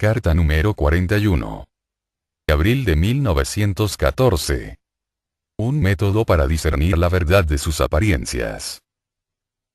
Carta número 41. Abril de 1914. Un método para discernir la verdad de sus apariencias.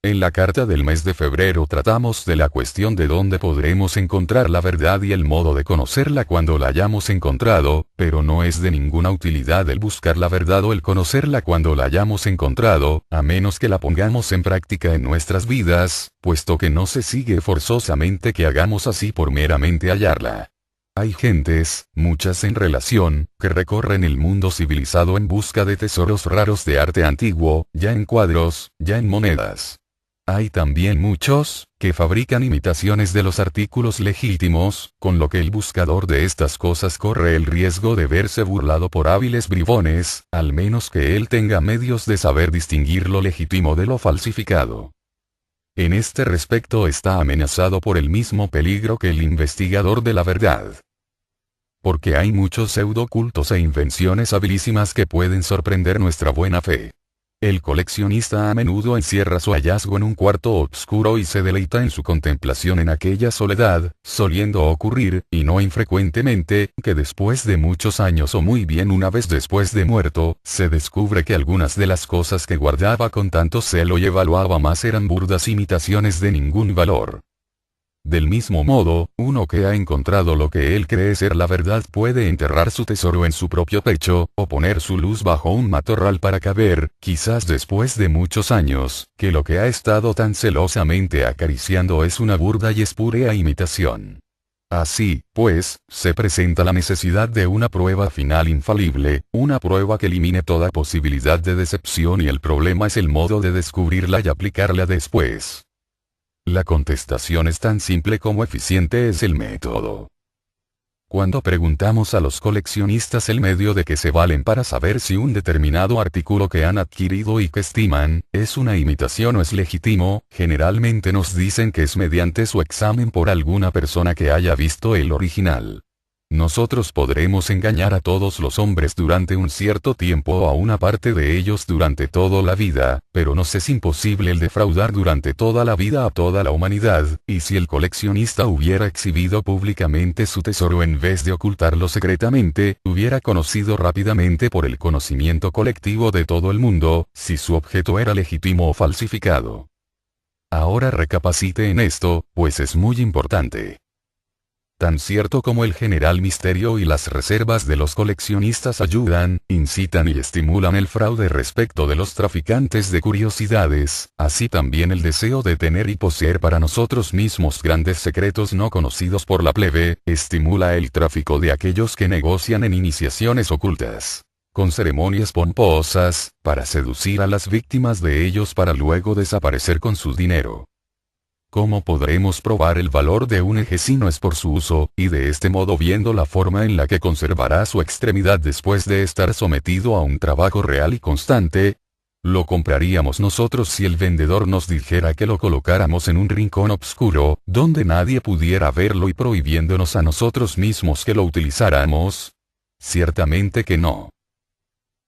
En la carta del mes de febrero tratamos de la cuestión de dónde podremos encontrar la verdad y el modo de conocerla cuando la hayamos encontrado, pero no es de ninguna utilidad el buscar la verdad o el conocerla cuando la hayamos encontrado, a menos que la pongamos en práctica en nuestras vidas, puesto que no se sigue forzosamente que hagamos así por meramente hallarla. Hay gentes, muchas en relación, que recorren el mundo civilizado en busca de tesoros raros de arte antiguo, ya en cuadros, ya en monedas. Hay también muchos, que fabrican imitaciones de los artículos legítimos, con lo que el buscador de estas cosas corre el riesgo de verse burlado por hábiles bribones, al menos que él tenga medios de saber distinguir lo legítimo de lo falsificado. En este respecto está amenazado por el mismo peligro que el investigador de la verdad. Porque hay muchos pseudocultos e invenciones habilísimas que pueden sorprender nuestra buena fe. El coleccionista a menudo encierra su hallazgo en un cuarto oscuro y se deleita en su contemplación en aquella soledad, soliendo ocurrir, y no infrecuentemente, que después de muchos años o muy bien una vez después de muerto, se descubre que algunas de las cosas que guardaba con tanto celo y evaluaba más eran burdas imitaciones de ningún valor. Del mismo modo, uno que ha encontrado lo que él cree ser la verdad puede enterrar su tesoro en su propio pecho, o poner su luz bajo un matorral para caber, quizás después de muchos años, que lo que ha estado tan celosamente acariciando es una burda y espúrea imitación. Así, pues, se presenta la necesidad de una prueba final infalible, una prueba que elimine toda posibilidad de decepción y el problema es el modo de descubrirla y aplicarla después. La contestación es tan simple como eficiente es el método. Cuando preguntamos a los coleccionistas el medio de que se valen para saber si un determinado artículo que han adquirido y que estiman, es una imitación o es legítimo, generalmente nos dicen que es mediante su examen por alguna persona que haya visto el original. Nosotros podremos engañar a todos los hombres durante un cierto tiempo o a una parte de ellos durante toda la vida, pero nos es imposible el defraudar durante toda la vida a toda la humanidad, y si el coleccionista hubiera exhibido públicamente su tesoro en vez de ocultarlo secretamente, hubiera conocido rápidamente por el conocimiento colectivo de todo el mundo, si su objeto era legítimo o falsificado. Ahora recapacite en esto, pues es muy importante. Tan cierto como el general misterio y las reservas de los coleccionistas ayudan, incitan y estimulan el fraude respecto de los traficantes de curiosidades, así también el deseo de tener y poseer para nosotros mismos grandes secretos no conocidos por la plebe, estimula el tráfico de aquellos que negocian en iniciaciones ocultas, con ceremonias pomposas, para seducir a las víctimas de ellos para luego desaparecer con su dinero. ¿Cómo podremos probar el valor de un eje si no es por su uso, y de este modo viendo la forma en la que conservará su extremidad después de estar sometido a un trabajo real y constante? Lo compraríamos nosotros si el vendedor nos dijera que lo colocáramos en un rincón obscuro, donde nadie pudiera verlo y prohibiéndonos a nosotros mismos que lo utilizáramos. Ciertamente que no.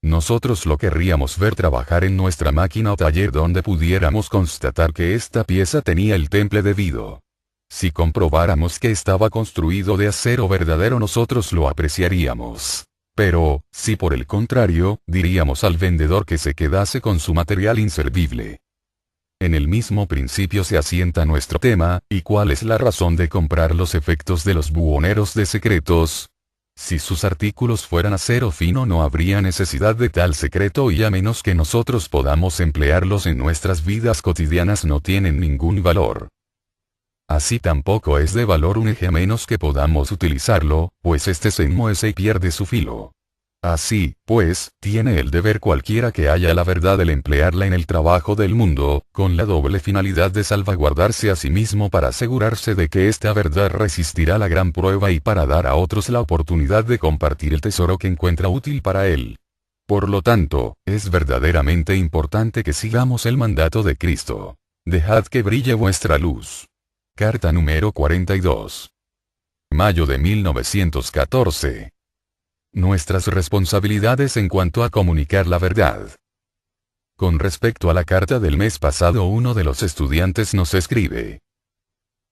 Nosotros lo querríamos ver trabajar en nuestra máquina o taller donde pudiéramos constatar que esta pieza tenía el temple debido. Si comprobáramos que estaba construido de acero verdadero nosotros lo apreciaríamos. Pero, si por el contrario, diríamos al vendedor que se quedase con su material inservible. En el mismo principio se asienta nuestro tema, ¿y cuál es la razón de comprar los efectos de los buhoneros de secretos? Si sus artículos fueran acero fino no habría necesidad de tal secreto y a menos que nosotros podamos emplearlos en nuestras vidas cotidianas no tienen ningún valor. Así tampoco es de valor un eje a menos que podamos utilizarlo, pues este se enmohece y pierde su filo. Así, pues, tiene el deber cualquiera que haya la verdad el emplearla en el trabajo del mundo, con la doble finalidad de salvaguardarse a sí mismo para asegurarse de que esta verdad resistirá la gran prueba y para dar a otros la oportunidad de compartir el tesoro que encuentra útil para él. Por lo tanto, es verdaderamente importante que sigamos el mandato de Cristo. Dejad que brille vuestra luz. Carta número 42. Mayo de 1914. Nuestras responsabilidades en cuanto a comunicar la verdad. Con respecto a la carta del mes pasado uno de los estudiantes nos escribe: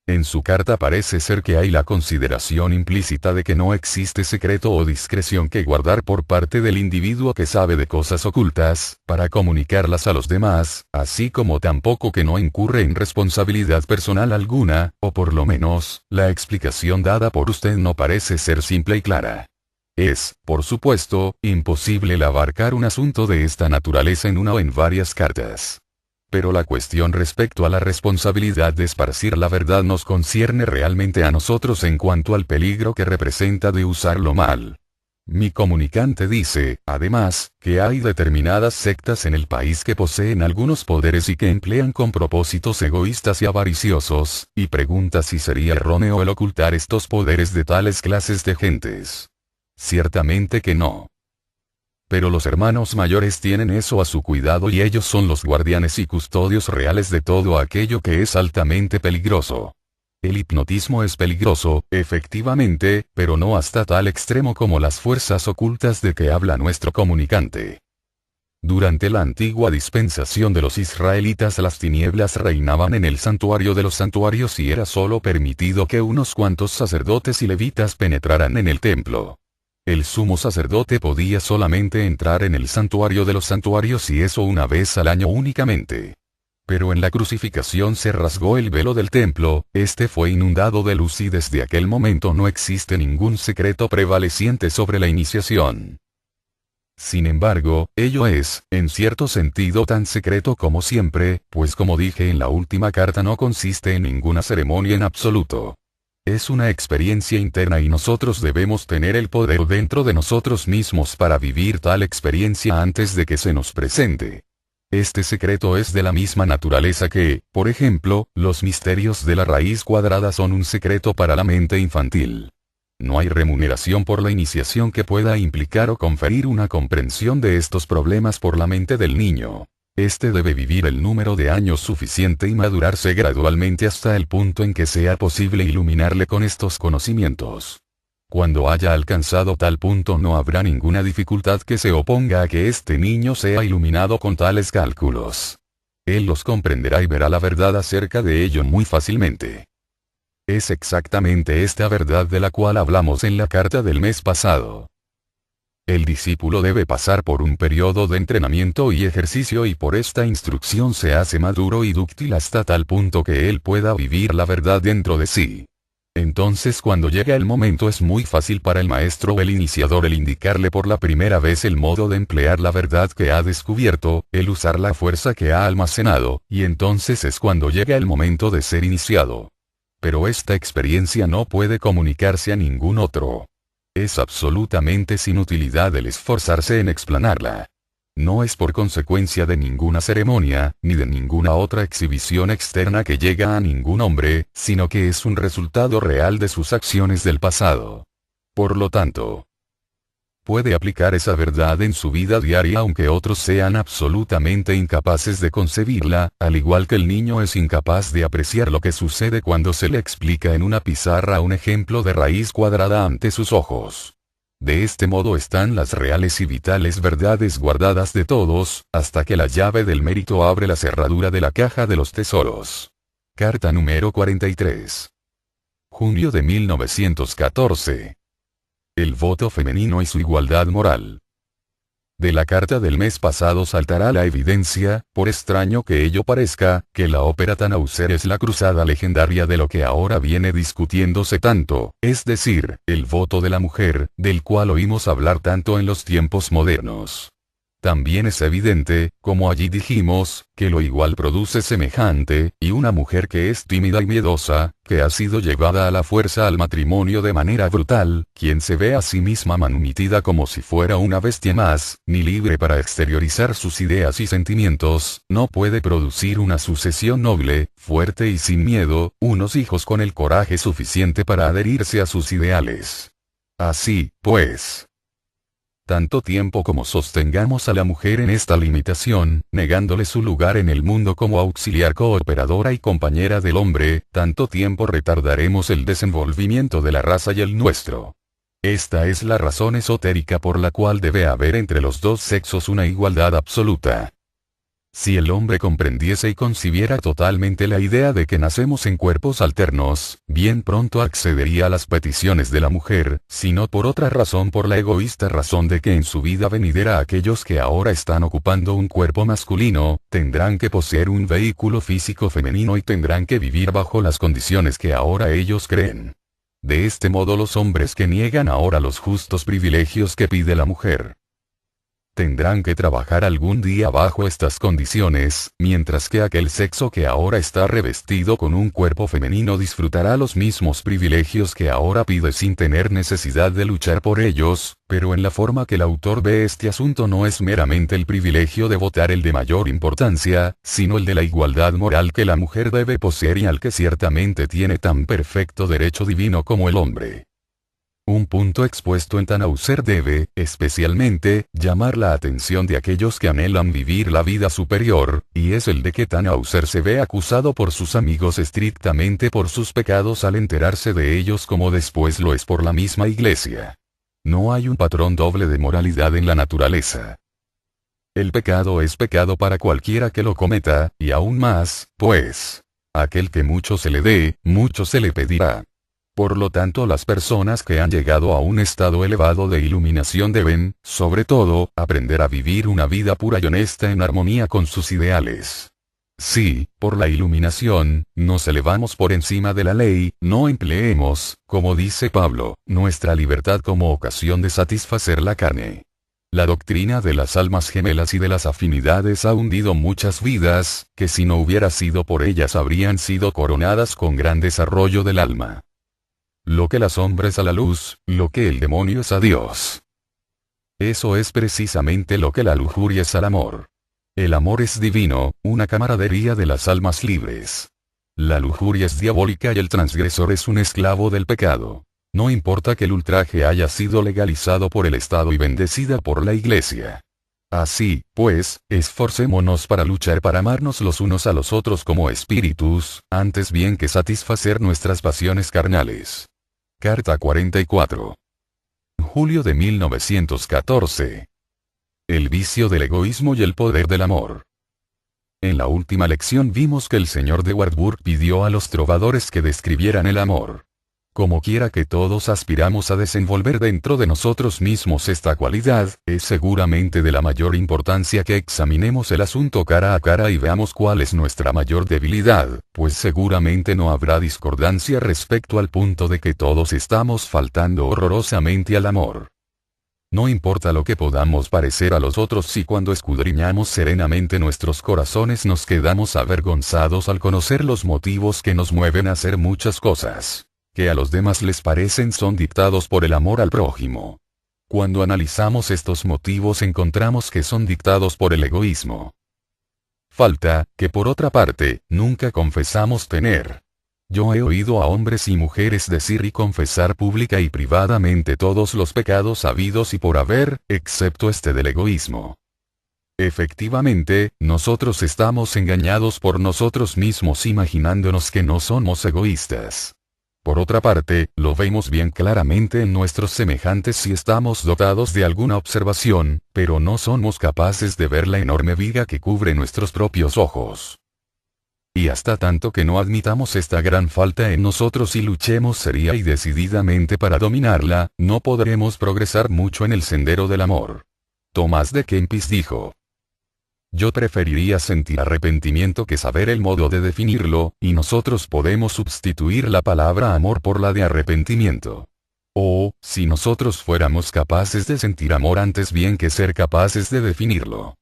En su carta parece ser que hay la consideración implícita de que no existe secreto o discreción que guardar por parte del individuo que sabe de cosas ocultas, para comunicarlas a los demás, así como tampoco que no incurre en responsabilidad personal alguna, o por lo menos, la explicación dada por usted no parece ser simple y clara. Es, por supuesto, imposible el abarcar un asunto de esta naturaleza en una o en varias cartas. Pero la cuestión respecto a la responsabilidad de esparcir la verdad nos concierne realmente a nosotros en cuanto al peligro que representa de usarlo mal. Mi comunicante dice, además, que hay determinadas sectas en el país que poseen algunos poderes y que emplean con propósitos egoístas y avariciosos, y pregunta si sería erróneo el ocultar estos poderes de tales clases de gentes. Ciertamente que no. Pero los hermanos mayores tienen eso a su cuidado y ellos son los guardianes y custodios reales de todo aquello que es altamente peligroso. El hipnotismo es peligroso, efectivamente, pero no hasta tal extremo como las fuerzas ocultas de que habla nuestro comunicante. Durante la antigua dispensación de los israelitas las tinieblas reinaban en el santuario de los santuarios y era solo permitido que unos cuantos sacerdotes y levitas penetraran en el templo. El sumo sacerdote podía solamente entrar en el santuario de los santuarios y eso una vez al año únicamente. Pero en la crucificación se rasgó el velo del templo, este fue inundado de luz y desde aquel momento no existe ningún secreto prevaleciente sobre la iniciación. Sin embargo, ello es, en cierto sentido tan secreto como siempre, pues como dije en la última carta no consiste en ninguna ceremonia en absoluto. Es una experiencia interna y nosotros debemos tener el poder dentro de nosotros mismos para vivir tal experiencia antes de que se nos presente. Este secreto es de la misma naturaleza que, por ejemplo, los misterios de la raíz cuadrada son un secreto para la mente infantil. No hay remuneración por la iniciación que pueda implicar o conferir una comprensión de estos problemas por la mente del niño. Este debe vivir el número de años suficiente y madurarse gradualmente hasta el punto en que sea posible iluminarle con estos conocimientos. Cuando haya alcanzado tal punto no habrá ninguna dificultad que se oponga a que este niño sea iluminado con tales cálculos. Él los comprenderá y verá la verdad acerca de ello muy fácilmente. Es exactamente esta verdad de la cual hablamos en la carta del mes pasado. El discípulo debe pasar por un periodo de entrenamiento y ejercicio y por esta instrucción se hace maduro y dúctil hasta tal punto que él pueda vivir la verdad dentro de sí. Entonces cuando llega el momento es muy fácil para el maestro o el iniciador el indicarle por la primera vez el modo de emplear la verdad que ha descubierto, el usar la fuerza que ha almacenado, y entonces es cuando llega el momento de ser iniciado. Pero esta experiencia no puede comunicarse a ningún otro. Es absolutamente sin utilidad el esforzarse en explanarla. No es por consecuencia de ninguna ceremonia, ni de ninguna otra exhibición externa que llega a ningún hombre, sino que es un resultado real de sus acciones del pasado. Por lo tanto, puede aplicar esa verdad en su vida diaria aunque otros sean absolutamente incapaces de concebirla, al igual que el niño es incapaz de apreciar lo que sucede cuando se le explica en una pizarra un ejemplo de raíz cuadrada ante sus ojos. De este modo están las reales y vitales verdades guardadas de todos, hasta que la llave del mérito abre la cerradura de la caja de los tesoros. Carta número 43. Junio de 1914. El voto femenino y su igualdad moral. De la carta del mes pasado saltará la evidencia, por extraño que ello parezca, que la ópera Tannhäuser es la cruzada legendaria de lo que ahora viene discutiéndose tanto, es decir, el voto de la mujer, del cual oímos hablar tanto en los tiempos modernos. También es evidente, como allí dijimos, que lo igual produce semejante, y una mujer que es tímida y miedosa, que ha sido llevada a la fuerza al matrimonio de manera brutal, quien se ve a sí misma manumitida como si fuera una bestia más, ni libre para exteriorizar sus ideas y sentimientos, no puede producir una sucesión noble, fuerte y sin miedo, unos hijos con el coraje suficiente para adherirse a sus ideales. Así, pues, tanto tiempo como sostengamos a la mujer en esta limitación, negándole su lugar en el mundo como auxiliar cooperadora y compañera del hombre, tanto tiempo retardaremos el desenvolvimiento de la raza y el nuestro. Esta es la razón esotérica por la cual debe haber entre los dos sexos una igualdad absoluta. Si el hombre comprendiese y concibiera totalmente la idea de que nacemos en cuerpos alternos, bien pronto accedería a las peticiones de la mujer, sino por otra razón, por la egoísta razón de que en su vida venidera aquellos que ahora están ocupando un cuerpo masculino, tendrán que poseer un vehículo físico femenino y tendrán que vivir bajo las condiciones que ahora ellos creen. De este modo los hombres que niegan ahora los justos privilegios que pide la mujer, tendrán que trabajar algún día bajo estas condiciones, mientras que aquel sexo que ahora está revestido con un cuerpo femenino disfrutará los mismos privilegios que ahora pide sin tener necesidad de luchar por ellos, pero en la forma que el autor ve este asunto no es meramente el privilegio de votar el de mayor importancia, sino el de la igualdad moral que la mujer debe poseer y al que ciertamente tiene tan perfecto derecho divino como el hombre. Un punto expuesto en Tannhäuser debe, especialmente, llamar la atención de aquellos que anhelan vivir la vida superior, y es el de que Tannhäuser se ve acusado por sus amigos estrictamente por sus pecados al enterarse de ellos, como después lo es por la misma Iglesia. No hay un patrón doble de moralidad en la naturaleza. El pecado es pecado para cualquiera que lo cometa, y aún más, pues, aquel que mucho se le dé, mucho se le pedirá. Por lo tanto, las personas que han llegado a un estado elevado de iluminación deben, sobre todo, aprender a vivir una vida pura y honesta en armonía con sus ideales. Si, por la iluminación, nos elevamos por encima de la ley, no empleemos, como dice Pablo, nuestra libertad como ocasión de satisfacer la carne. La doctrina de las almas gemelas y de las afinidades ha hundido muchas vidas, que si no hubiera sido por ellas habrían sido coronadas con gran desarrollo del alma. Lo que la sombra es a la luz, lo que el demonio es a Dios. Eso es precisamente lo que la lujuria es al amor. El amor es divino, una camaradería de las almas libres. La lujuria es diabólica y el transgresor es un esclavo del pecado. No importa que el ultraje haya sido legalizado por el Estado y bendecida por la Iglesia. Así, pues, esforcémonos para luchar para amarnos los unos a los otros como espíritus, antes bien que satisfacer nuestras pasiones carnales. Carta 44. Julio de 1914. El vicio del egoísmo y el poder del amor. En la última lección vimos que el señor de Wartburg pidió a los trovadores que describieran el amor. Como quiera que todos aspiramos a desenvolver dentro de nosotros mismos esta cualidad, es seguramente de la mayor importancia que examinemos el asunto cara a cara y veamos cuál es nuestra mayor debilidad, pues seguramente no habrá discordancia respecto al punto de que todos estamos faltando horrorosamente al amor. No importa lo que podamos parecer a los otros si cuando escudriñamos serenamente nuestros corazones nos quedamos avergonzados al conocer los motivos que nos mueven a hacer muchas cosas que a los demás les parecen son dictados por el amor al prójimo. Cuando analizamos estos motivos encontramos que son dictados por el egoísmo. Falta, que por otra parte, nunca confesamos tener. Yo he oído a hombres y mujeres decir y confesar pública y privadamente todos los pecados habidos y por haber, excepto este del egoísmo. Efectivamente, nosotros estamos engañados por nosotros mismos imaginándonos que no somos egoístas. Por otra parte, lo vemos bien claramente en nuestros semejantes si estamos dotados de alguna observación, pero no somos capaces de ver la enorme viga que cubre nuestros propios ojos. Y hasta tanto que no admitamos esta gran falta en nosotros y luchemos seria y decididamente para dominarla, no podremos progresar mucho en el sendero del amor. Tomás de Kempis dijo: yo preferiría sentir arrepentimiento que saber el modo de definirlo, y nosotros podemos sustituir la palabra amor por la de arrepentimiento. Oh, si nosotros fuéramos capaces de sentir amor antes bien que ser capaces de definirlo.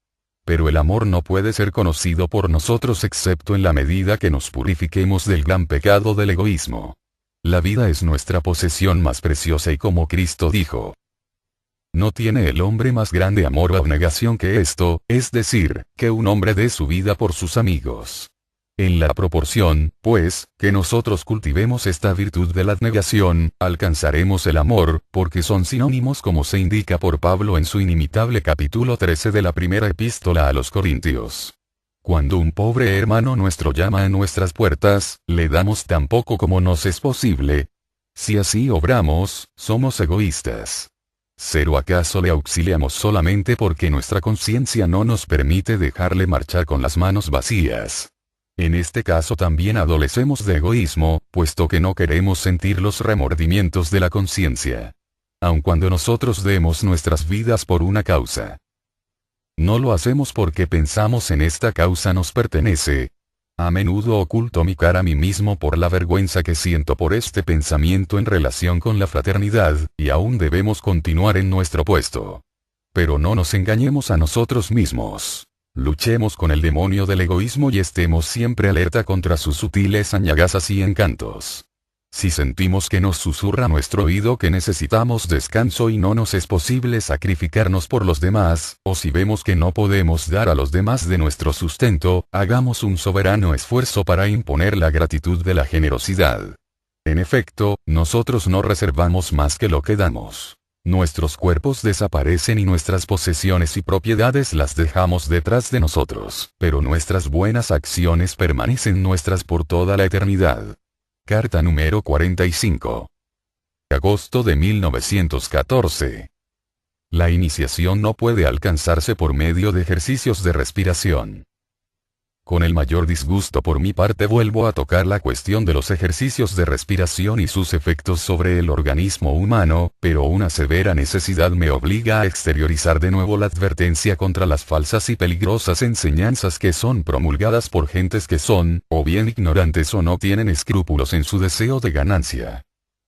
Pero el amor no puede ser conocido por nosotros excepto en la medida que nos purifiquemos del gran pecado del egoísmo. La vida es nuestra posesión más preciosa y como Cristo dijo: no tiene el hombre más grande amor o abnegación que esto, es decir, que un hombre dé su vida por sus amigos. En la proporción, pues, que nosotros cultivemos esta virtud de la abnegación, alcanzaremos el amor, porque son sinónimos como se indica por Pablo en su inimitable capítulo 13 de la primera epístola a los Corintios. Cuando un pobre hermano nuestro llama a nuestras puertas, le damos tan poco como nos es posible. Si así obramos, somos egoístas. ¿Cero acaso le auxiliamos solamente porque nuestra conciencia no nos permite dejarle marchar con las manos vacías? En este caso también adolecemos de egoísmo, puesto que no queremos sentir los remordimientos de la conciencia. Aun cuando nosotros demos nuestras vidas por una causa. No lo hacemos porque pensamos en esta causa nos pertenece. A menudo oculto mi cara a mí mismo por la vergüenza que siento por este pensamiento en relación con la fraternidad, y aún debemos continuar en nuestro puesto. Pero no nos engañemos a nosotros mismos. Luchemos con el demonio del egoísmo y estemos siempre alerta contra sus sutiles añagazas y encantos. Si sentimos que nos susurra nuestro oído que necesitamos descanso y no nos es posible sacrificarnos por los demás, o si vemos que no podemos dar a los demás de nuestro sustento, hagamos un soberano esfuerzo para imponer la gratitud de la generosidad. En efecto, nosotros no reservamos más que lo que damos. Nuestros cuerpos desaparecen y nuestras posesiones y propiedades las dejamos detrás de nosotros, pero nuestras buenas acciones permanecen nuestras por toda la eternidad. Carta número 45. Agosto de 1914. La iniciación no puede alcanzarse por medio de ejercicios de respiración. Con el mayor disgusto por mi parte vuelvo a tocar la cuestión de los ejercicios de respiración y sus efectos sobre el organismo humano, pero una severa necesidad me obliga a exteriorizar de nuevo la advertencia contra las falsas y peligrosas enseñanzas que son promulgadas por gentes que son, o bien ignorantes o no tienen escrúpulos en su deseo de ganancia.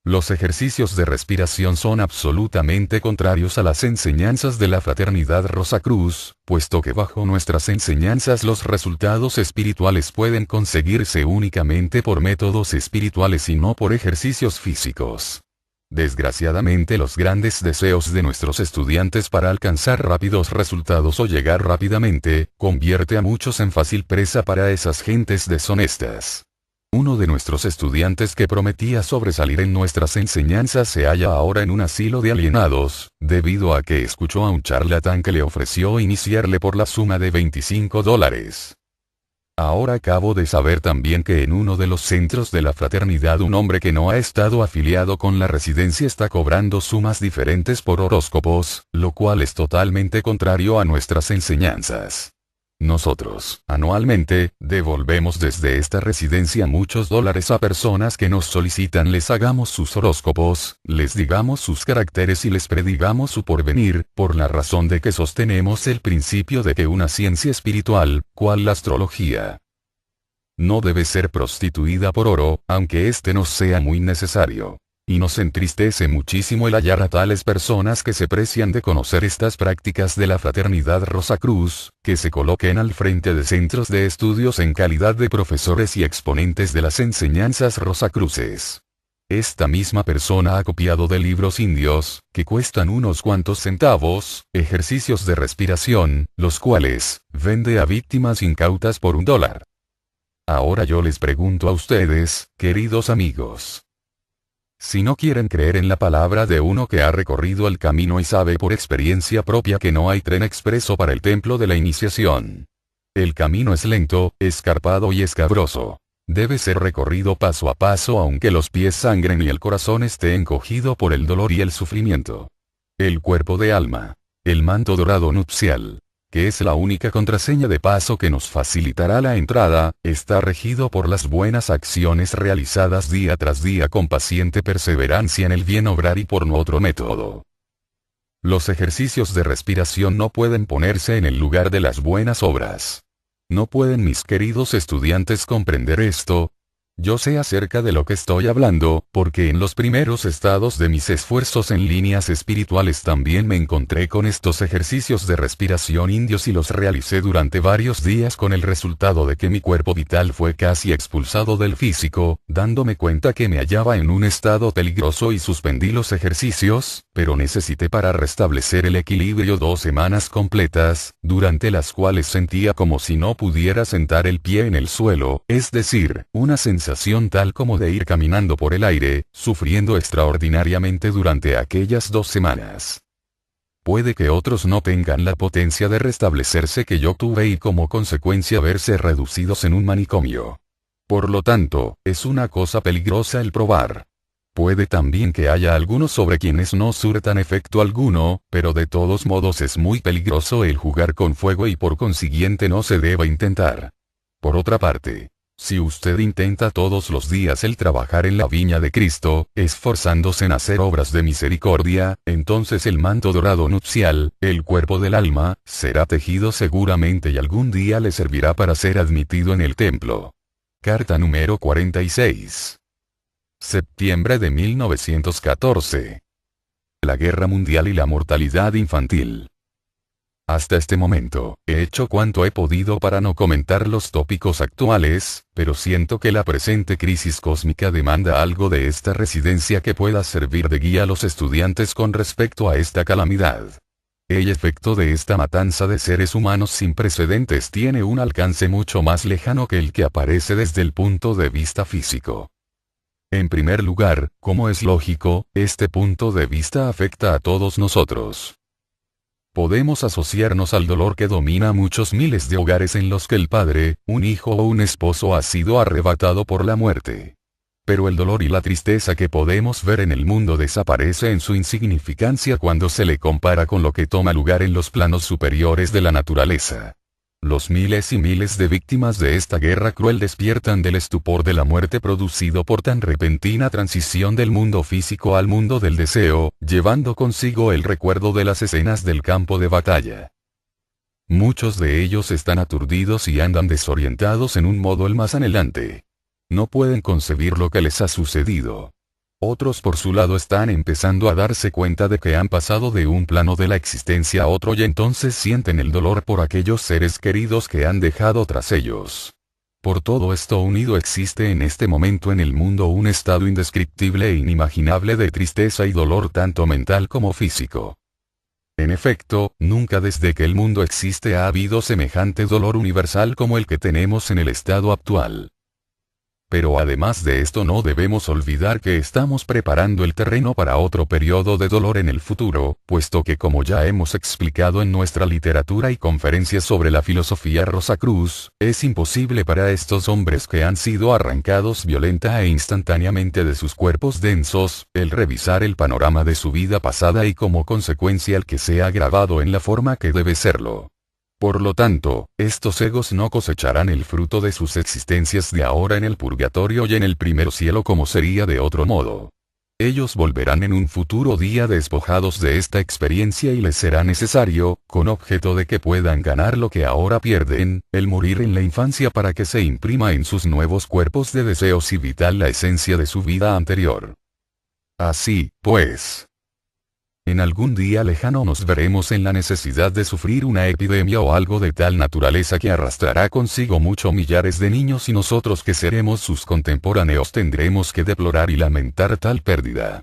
Los ejercicios de respiración son absolutamente contrarios a las enseñanzas de la Fraternidad Rosacruz, puesto que bajo nuestras enseñanzas los resultados espirituales pueden conseguirse únicamente por métodos espirituales y no por ejercicios físicos. Desgraciadamente los grandes deseos de nuestros estudiantes para alcanzar rápidos resultados o llegar rápidamente, convierte a muchos en fácil presa para esas gentes deshonestas. Uno de nuestros estudiantes que prometía sobresalir en nuestras enseñanzas se halla ahora en un asilo de alienados, debido a que escuchó a un charlatán que le ofreció iniciarle por la suma de $25. Ahora acabo de saber también que en uno de los centros de la fraternidad un hombre que no ha estado afiliado con la residencia está cobrando sumas diferentes por horóscopos, lo cual es totalmente contrario a nuestras enseñanzas. Nosotros, anualmente, devolvemos desde esta residencia muchos dólares a personas que nos solicitan les hagamos sus horóscopos, les digamos sus caracteres y les predigamos su porvenir, por la razón de que sostenemos el principio de que una ciencia espiritual, cual la astrología, no debe ser prostituida por oro, aunque este nos sea muy necesario. Y nos entristece muchísimo el hallar a tales personas que se precian de conocer estas prácticas de la Fraternidad Rosacruz, que se coloquen al frente de centros de estudios en calidad de profesores y exponentes de las enseñanzas rosacruces. Esta misma persona ha copiado de libros indios, que cuestan unos cuantos centavos, ejercicios de respiración, los cuales vende a víctimas incautas por $1. Ahora yo les pregunto a ustedes, queridos amigos. Si no quieren creer en la palabra de uno que ha recorrido el camino y sabe por experiencia propia que no hay tren expreso para el templo de la iniciación. El camino es lento, escarpado y escabroso. Debe ser recorrido paso a paso aunque los pies sangren y el corazón esté encogido por el dolor y el sufrimiento. El cuerpo de alma. El manto dorado nupcial, que es la única contraseña de paso que nos facilitará la entrada, está regido por las buenas acciones realizadas día tras día con paciente perseverancia en el bien obrar y por no otro método. Los ejercicios de respiración no pueden ponerse en el lugar de las buenas obras. ¿No pueden mis queridos estudiantes comprender esto? Yo sé acerca de lo que estoy hablando, porque en los primeros estados de mis esfuerzos en líneas espirituales también me encontré con estos ejercicios de respiración indios y los realicé durante varios días con el resultado de que mi cuerpo vital fue casi expulsado del físico, dándome cuenta que me hallaba en un estado peligroso y suspendí los ejercicios, pero necesité para restablecer el equilibrio 2 semanas completas, durante las cuales sentía como si no pudiera sentar el pie en el suelo, es decir, una sensación tal como de ir caminando por el aire, sufriendo extraordinariamente durante aquellas 2 semanas. Puede que otros no tengan la potencia de restablecerse que yo tuve y como consecuencia verse reducidos en un manicomio. Por lo tanto, es una cosa peligrosa el probar. Puede también que haya algunos sobre quienes no surtan efecto alguno, pero de todos modos es muy peligroso el jugar con fuego y por consiguiente no se debe intentar. Por otra parte, si usted intenta todos los días el trabajar en la viña de Cristo, esforzándose en hacer obras de misericordia, entonces el manto dorado nupcial, el cuerpo del alma, será tejido seguramente y algún día le servirá para ser admitido en el templo. Carta número 46. Septiembre de 1914. La guerra mundial y la mortalidad infantil. Hasta este momento, he hecho cuanto he podido para no comentar los tópicos actuales, pero siento que la presente crisis cósmica demanda algo de esta residencia que pueda servir de guía a los estudiantes con respecto a esta calamidad. El efecto de esta matanza de seres humanos sin precedentes tiene un alcance mucho más lejano que el que aparece desde el punto de vista físico. En primer lugar, como es lógico, este punto de vista afecta a todos nosotros. Podemos asociarnos al dolor que domina muchos miles de hogares en los que el padre, un hijo o un esposo ha sido arrebatado por la muerte. Pero el dolor y la tristeza que podemos ver en el mundo desaparece en su insignificancia cuando se le compara con lo que toma lugar en los planos superiores de la naturaleza. Los miles y miles de víctimas de esta guerra cruel despiertan del estupor de la muerte producido por tan repentina transición del mundo físico al mundo del deseo, llevando consigo el recuerdo de las escenas del campo de batalla. Muchos de ellos están aturdidos y andan desorientados en un modo el más anhelante. No pueden concebir lo que les ha sucedido. Otros por su lado están empezando a darse cuenta de que han pasado de un plano de la existencia a otro y entonces sienten el dolor por aquellos seres queridos que han dejado tras ellos. Por todo esto unido existe en este momento en el mundo un estado indescriptible e inimaginable de tristeza y dolor tanto mental como físico. En efecto, nunca desde que el mundo existe ha habido semejante dolor universal como el que tenemos en el estado actual. Pero además de esto no debemos olvidar que estamos preparando el terreno para otro periodo de dolor en el futuro, puesto que como ya hemos explicado en nuestra literatura y conferencias sobre la filosofía Rosacruz, es imposible para estos hombres que han sido arrancados violenta e instantáneamente de sus cuerpos densos, el revisar el panorama de su vida pasada y como consecuencia el que sea grabado en la forma que debe serlo. Por lo tanto, estos egos no cosecharán el fruto de sus existencias de ahora en el purgatorio y en el primer cielo como sería de otro modo. Ellos volverán en un futuro día despojados de esta experiencia y les será necesario, con objeto de que puedan ganar lo que ahora pierden, el morir en la infancia para que se imprima en sus nuevos cuerpos de deseos y vital la esencia de su vida anterior. Así, pues, en algún día lejano nos veremos en la necesidad de sufrir una epidemia o algo de tal naturaleza que arrastrará consigo muchos millares de niños y nosotros que seremos sus contemporáneos tendremos que deplorar y lamentar tal pérdida.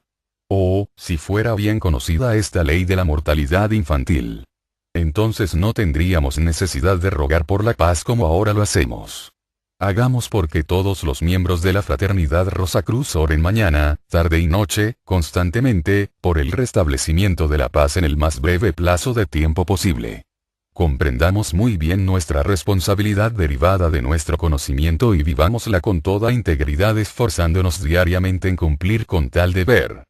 O, si fuera bien conocida esta ley de la mortalidad infantil, entonces no tendríamos necesidad de rogar por la paz como ahora lo hacemos. Hagamos porque todos los miembros de la Fraternidad Rosacruz oren mañana, tarde y noche, constantemente, por el restablecimiento de la paz en el más breve plazo de tiempo posible. Comprendamos muy bien nuestra responsabilidad derivada de nuestro conocimiento y vivámosla con toda integridad esforzándonos diariamente en cumplir con tal deber.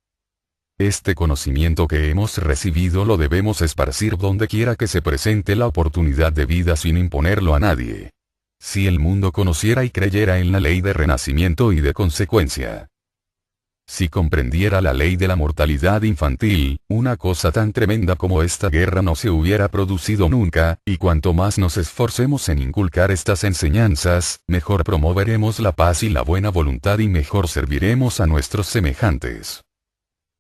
Este conocimiento que hemos recibido lo debemos esparcir donde quiera que se presente la oportunidad de vida sin imponerlo a nadie. Si el mundo conociera y creyera en la ley de renacimiento y de consecuencia, si comprendiera la ley de la mortalidad infantil, una cosa tan tremenda como esta guerra no se hubiera producido nunca, y cuanto más nos esforcemos en inculcar estas enseñanzas, mejor promoveremos la paz y la buena voluntad y mejor serviremos a nuestros semejantes.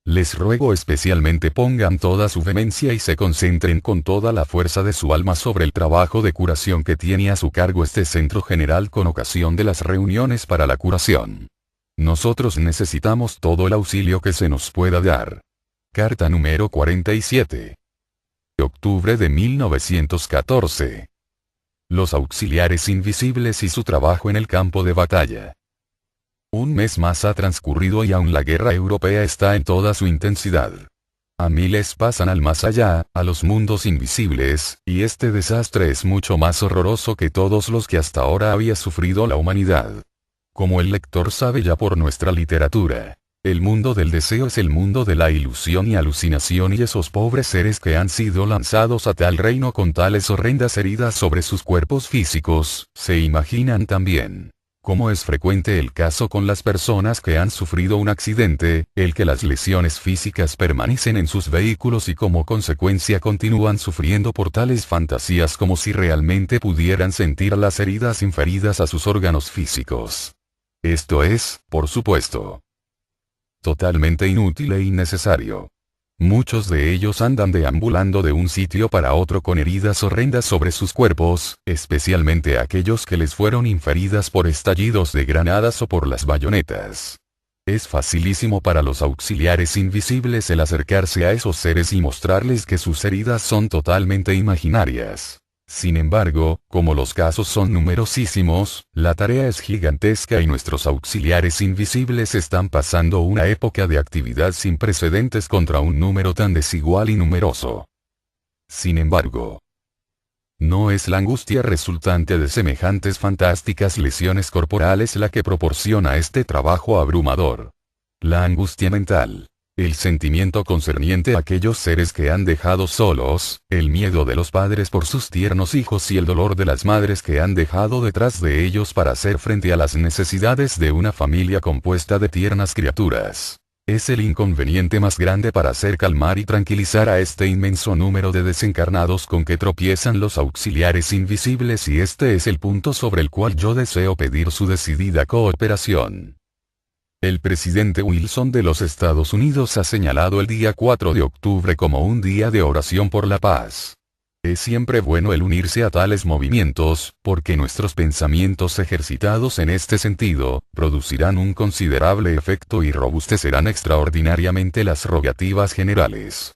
Les ruego especialmente pongan toda su vehemencia y se concentren con toda la fuerza de su alma sobre el trabajo de curación que tiene a su cargo este centro general con ocasión de las reuniones para la curación. Nosotros necesitamos todo el auxilio que se nos pueda dar. Carta número 47. Octubre de 1914. Los auxiliares invisibles y su trabajo en el campo de batalla. Un mes más ha transcurrido y aún la guerra europea está en toda su intensidad. A miles pasan al más allá, a los mundos invisibles, y este desastre es mucho más horroroso que todos los que hasta ahora había sufrido la humanidad. Como el lector sabe ya por nuestra literatura, El mundo del deseo es el mundo de la ilusión y alucinación, y esos pobres seres que han sido lanzados a tal reino con tales horrendas heridas sobre sus cuerpos físicos, se imaginan también, como es frecuente el caso con las personas que han sufrido un accidente, el que las lesiones físicas permanecen en sus vehículos y como consecuencia continúan sufriendo por tales fantasías como si realmente pudieran sentir las heridas inferidas a sus órganos físicos. Esto es, por supuesto, totalmente inútil e innecesario. Muchos de ellos andan deambulando de un sitio para otro con heridas horrendas sobre sus cuerpos, especialmente aquellos que les fueron inferidas por estallidos de granadas o por las bayonetas. Es facilísimo para los auxiliares invisibles el acercarse a esos seres y mostrarles que sus heridas son totalmente imaginarias. Sin embargo, como los casos son numerosísimos, la tarea es gigantesca y nuestros auxiliares invisibles están pasando una época de actividad sin precedentes contra un número tan desigual y numeroso. Sin embargo, no es la angustia resultante de semejantes fantásticas lesiones corporales la que proporciona este trabajo abrumador. La angustia mental, el sentimiento concerniente a aquellos seres que han dejado solos, el miedo de los padres por sus tiernos hijos y el dolor de las madres que han dejado detrás de ellos para hacer frente a las necesidades de una familia compuesta de tiernas criaturas, es el inconveniente más grande para hacer calmar y tranquilizar a este inmenso número de desencarnados con que tropiezan los auxiliares invisibles, y este es el punto sobre el cual yo deseo pedir su decidida cooperación. El presidente Wilson de los Estados Unidos ha señalado el día 4 de octubre como un día de oración por la paz. Es siempre bueno el unirse a tales movimientos, porque nuestros pensamientos ejercitados en este sentido, producirán un considerable efecto y robustecerán extraordinariamente las rogativas generales.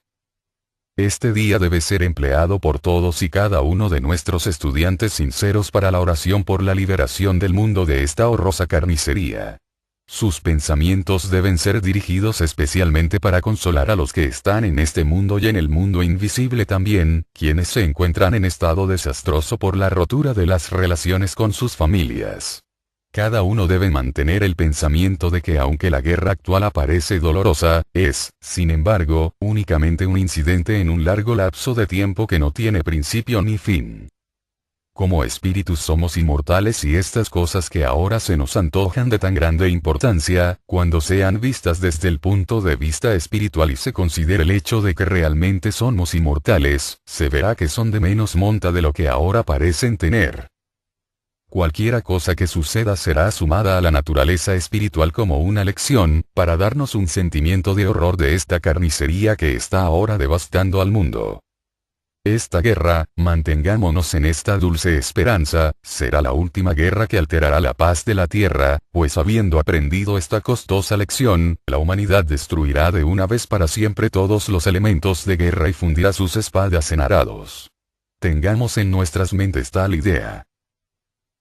Este día debe ser empleado por todos y cada uno de nuestros estudiantes sinceros para la oración por la liberación del mundo de esta horrorosa carnicería. Sus pensamientos deben ser dirigidos especialmente para consolar a los que están en este mundo y en el mundo invisible también, quienes se encuentran en estado desastroso por la rotura de las relaciones con sus familias. Cada uno debe mantener el pensamiento de que aunque la guerra actual aparece dolorosa, es, sin embargo, únicamente un incidente en un largo lapso de tiempo que no tiene principio ni fin. Como espíritus somos inmortales, y estas cosas que ahora se nos antojan de tan grande importancia, cuando sean vistas desde el punto de vista espiritual y se considere el hecho de que realmente somos inmortales, se verá que son de menos monta de lo que ahora parecen tener. Cualquiera cosa que suceda será sumada a la naturaleza espiritual como una lección, para darnos un sentimiento de horror de esta carnicería que está ahora devastando al mundo. Esta guerra, mantengámonos en esta dulce esperanza, será la última guerra que alterará la paz de la tierra, pues habiendo aprendido esta costosa lección, la humanidad destruirá de una vez para siempre todos los elementos de guerra y fundirá sus espadas en arados. Tengamos en nuestras mentes tal idea.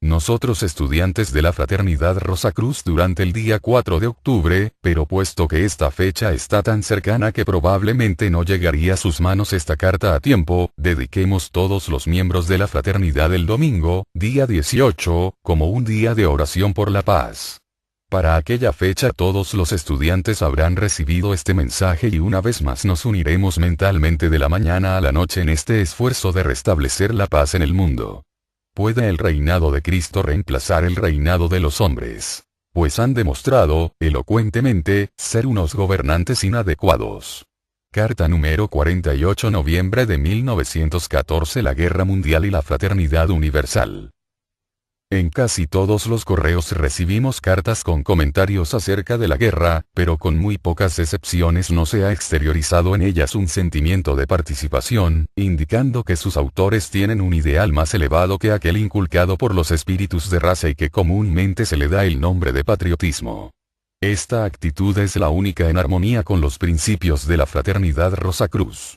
Nosotros, estudiantes de la Fraternidad Rosacruz, durante el día 4 de octubre, pero puesto que esta fecha está tan cercana que probablemente no llegaría a sus manos esta carta a tiempo, dediquemos todos los miembros de la fraternidad el domingo, día 18, como un día de oración por la paz. Para aquella fecha todos los estudiantes habrán recibido este mensaje y una vez más nos uniremos mentalmente de la mañana a la noche en este esfuerzo de restablecer la paz en el mundo. ¿Puede el reinado de Cristo reemplazar el reinado de los hombres? Pues han demostrado, elocuentemente, ser unos gobernantes inadecuados. Carta número 48, noviembre de 1914. La Guerra Mundial y la Fraternidad Universal. En casi todos los correos recibimos cartas con comentarios acerca de la guerra, pero con muy pocas excepciones no se ha exteriorizado en ellas un sentimiento de participación, indicando que sus autores tienen un ideal más elevado que aquel inculcado por los espíritus de raza y que comúnmente se le da el nombre de patriotismo. Esta actitud es la única en armonía con los principios de la Fraternidad Rosacruz.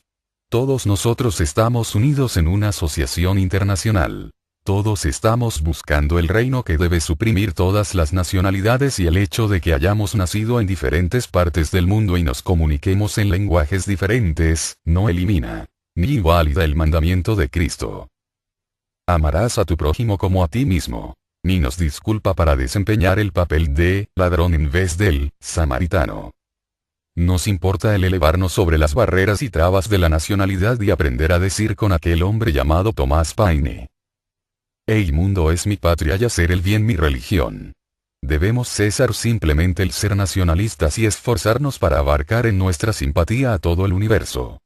Todos nosotros estamos unidos en una asociación internacional. Todos estamos buscando el reino que debe suprimir todas las nacionalidades, y el hecho de que hayamos nacido en diferentes partes del mundo y nos comuniquemos en lenguajes diferentes, no elimina, ni invalida el mandamiento de Cristo. Amarás a tu prójimo como a ti mismo. Ni nos disculpa para desempeñar el papel de ladrón en vez del samaritano. Nos importa el elevarnos sobre las barreras y trabas de la nacionalidad y aprender a decir con aquel hombre llamado Tomás Paine: el mundo es mi patria y hacer el bien mi religión. Debemos cesar simplemente el ser nacionalistas y esforzarnos para abarcar en nuestra simpatía a todo el universo.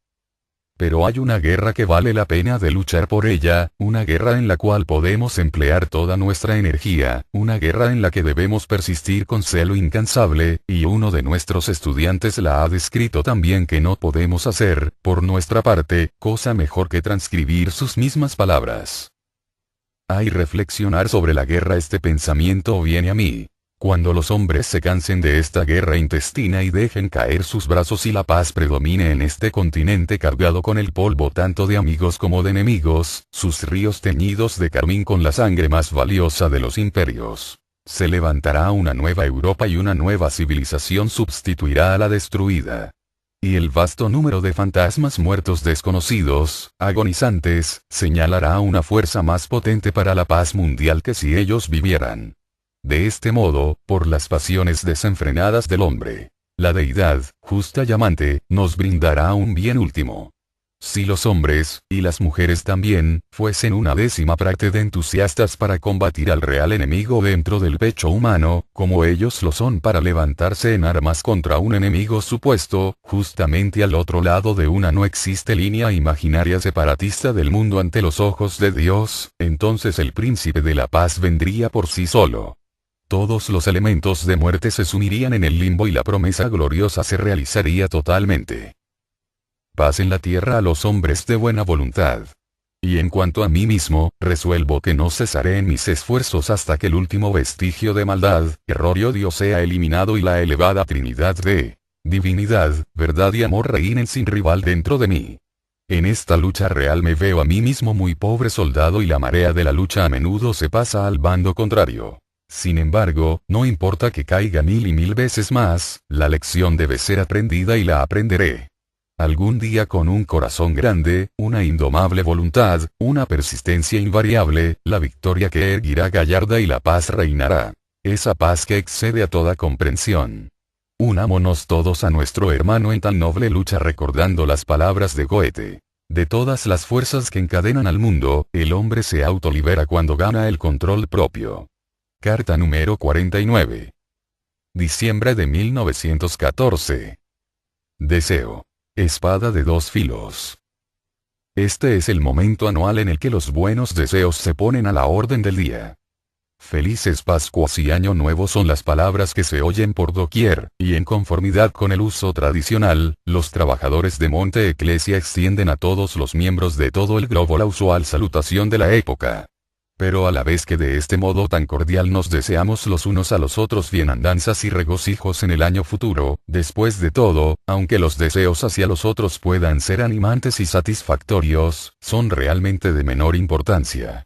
Pero hay una guerra que vale la pena de luchar por ella, una guerra en la cual podemos emplear toda nuestra energía, una guerra en la que debemos persistir con celo incansable, y uno de nuestros estudiantes la ha descrito tan bien que no podemos hacer, por nuestra parte, cosa mejor que transcribir sus mismas palabras. Al reflexionar sobre la guerra, este pensamiento viene a mí: cuando los hombres se cansen de esta guerra intestina y dejen caer sus brazos y la paz predomine en este continente cargado con el polvo tanto de amigos como de enemigos, sus ríos teñidos de carmín con la sangre más valiosa de los imperios, se levantará una nueva Europa y una nueva civilización sustituirá a la destruida. Y el vasto número de fantasmas muertos desconocidos, agonizantes, señalará una fuerza más potente para la paz mundial que si ellos vivieran. De este modo, por las pasiones desenfrenadas del hombre, la deidad, justa y amante, nos brindará un bien último. Si los hombres, y las mujeres también, fuesen una décima parte de entusiastas para combatir al real enemigo dentro del pecho humano, como ellos lo son para levantarse en armas contra un enemigo supuesto, justamente al otro lado de una no existe línea imaginaria separatista del mundo ante los ojos de Dios, entonces el príncipe de la paz vendría por sí solo. Todos los elementos de muerte se sumirían en el limbo y la promesa gloriosa se realizaría totalmente. Paz en la tierra a los hombres de buena voluntad. Y en cuanto a mí mismo, resuelvo que no cesaré en mis esfuerzos hasta que el último vestigio de maldad, error y odio sea eliminado y la elevada Trinidad de divinidad, verdad y amor reinen sin rival dentro de mí. En esta lucha real me veo a mí mismo muy pobre soldado y la marea de la lucha a menudo se pasa al bando contrario. Sin embargo, no importa que caiga mil y mil veces más, la lección debe ser aprendida y la aprenderé. Algún día con un corazón grande, una indomable voluntad, una persistencia invariable, la victoria que erguirá gallarda y la paz reinará. Esa paz que excede a toda comprensión. Unámonos todos a nuestro hermano en tan noble lucha recordando las palabras de Goethe. De todas las fuerzas que encadenan al mundo, el hombre se autolibera cuando gana el control propio. Carta número 49. Diciembre de 1914. Deseo. Espada de dos filos. Este es el momento anual en el que los buenos deseos se ponen a la orden del día. Felices Pascuas y Año Nuevo son las palabras que se oyen por doquier, y en conformidad con el uso tradicional, los trabajadores de Monte Eclesia extienden a todos los miembros de todo el globo la usual salutación de la época. Pero a la vez que de este modo tan cordial nos deseamos los unos a los otros bienandanzas y regocijos en el año futuro, después de todo, aunque los deseos hacia los otros puedan ser animantes y satisfactorios, son realmente de menor importancia.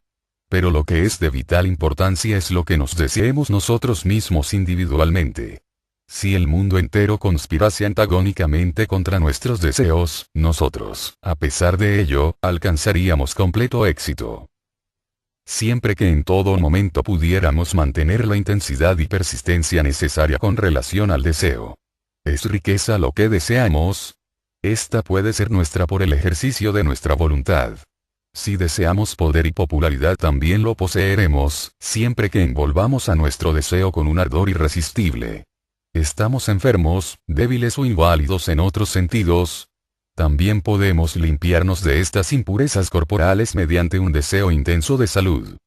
Pero lo que es de vital importancia es lo que nos deseemos nosotros mismos individualmente. Si el mundo entero conspirase antagónicamente contra nuestros deseos, nosotros, a pesar de ello, alcanzaríamos completo éxito. Siempre que en todo momento pudiéramos mantener la intensidad y persistencia necesaria con relación al deseo. ¿Es riqueza lo que deseamos? Esta puede ser nuestra por el ejercicio de nuestra voluntad. Si deseamos poder y popularidad también lo poseeremos, siempre que envolvamos a nuestro deseo con un ardor irresistible. ¿Estamos enfermos, débiles o inválidos en otros sentidos? También podemos limpiarnos de estas impurezas corporales mediante un deseo intenso de salud.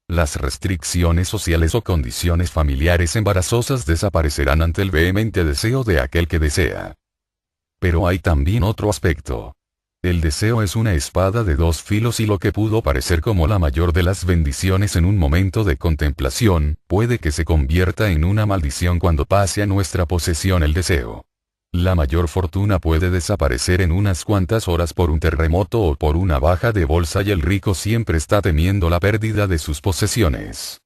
Las restricciones sociales o condiciones familiares embarazosas desaparecerán ante el vehemente deseo de aquel que desea. Pero hay también otro aspecto. El deseo es una espada de dos filos y lo que pudo parecer como la mayor de las bendiciones en un momento de contemplación, puede que se convierta en una maldición cuando pase a nuestra posesión el deseo. La mayor fortuna puede desaparecer en unas cuantas horas por un terremoto o por una baja de bolsa y el rico siempre está temiendo la pérdida de sus posesiones.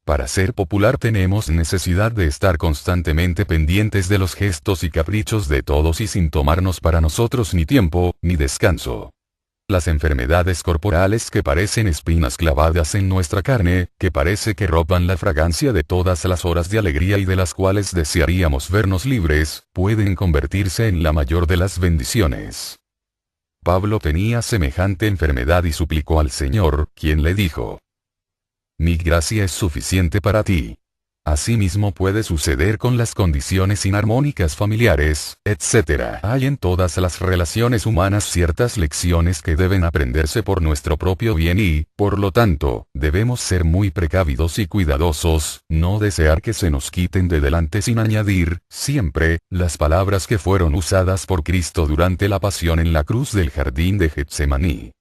Para ser popular tenemos necesidad de estar constantemente pendientes de los gestos y caprichos de todos y sin tomarnos para nosotros ni tiempo, ni descanso. las enfermedades corporales que parecen espinas clavadas en nuestra carne, que parece que roban la fragancia de todas las horas de alegría y de las cuales desearíamos vernos libres, pueden convertirse en la mayor de las bendiciones. Pablo tenía semejante enfermedad y suplicó al Señor, quien le dijo: Mi gracia es suficiente para ti. Asimismo puede suceder con las condiciones inarmónicas familiares, etc. Hay en todas las relaciones humanas ciertas lecciones que deben aprenderse por nuestro propio bien y, por lo tanto, debemos ser muy precavidos y cuidadosos, no desear que se nos quiten de delante sin añadir, siempre, las palabras que fueron usadas por Cristo durante la pasión en la cruz del jardín de Getsemaní.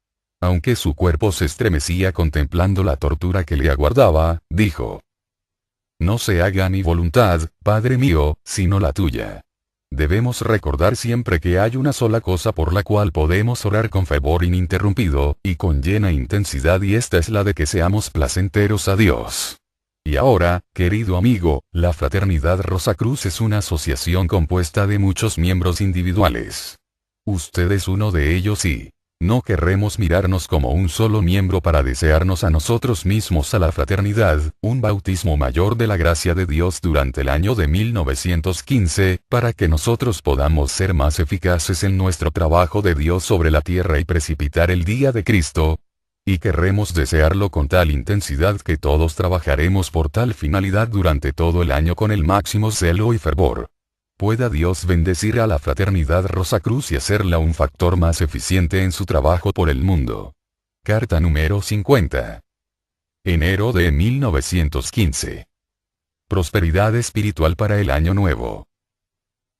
Aunque su cuerpo se estremecía contemplando la tortura que le aguardaba, dijo: No se haga mi voluntad, Padre mío, sino la tuya. Debemos recordar siempre que hay una sola cosa por la cual podemos orar con fervor ininterrumpido, y con llena intensidad, y esta es la de que seamos placenteros a Dios. Y ahora, querido amigo, la Fraternidad Rosacruz es una asociación compuesta de muchos miembros individuales. Usted es uno de ellos y no querremos mirarnos como un solo miembro para desearnos a nosotros mismos a la fraternidad, un bautismo mayor de la gracia de Dios durante el año de 1915, para que nosotros podamos ser más eficaces en nuestro trabajo de Dios sobre la tierra y precipitar el día de Cristo. Y querremos desearlo con tal intensidad que todos trabajaremos por tal finalidad durante todo el año con el máximo celo y fervor. Pueda Dios bendecir a la Fraternidad Rosacruz y hacerla un factor más eficiente en su trabajo por el mundo. Carta número 50. Enero de 1915. Prosperidad espiritual para el año nuevo.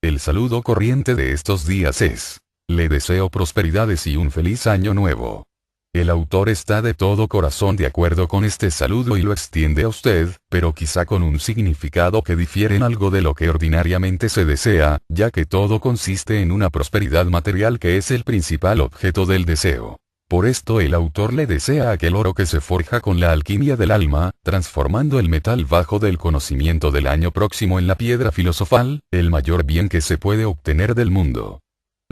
El saludo corriente de estos días es: le deseo prosperidades y un feliz año nuevo. El autor está de todo corazón de acuerdo con este saludo y lo extiende a usted, pero quizá con un significado que difiere en algo de lo que ordinariamente se desea, ya que todo consiste en una prosperidad material que es el principal objeto del deseo. Por esto el autor le desea aquel oro que se forja con la alquimia del alma, transformando el metal bajo del conocimiento del año próximo en la piedra filosofal, el mayor bien que se puede obtener del mundo.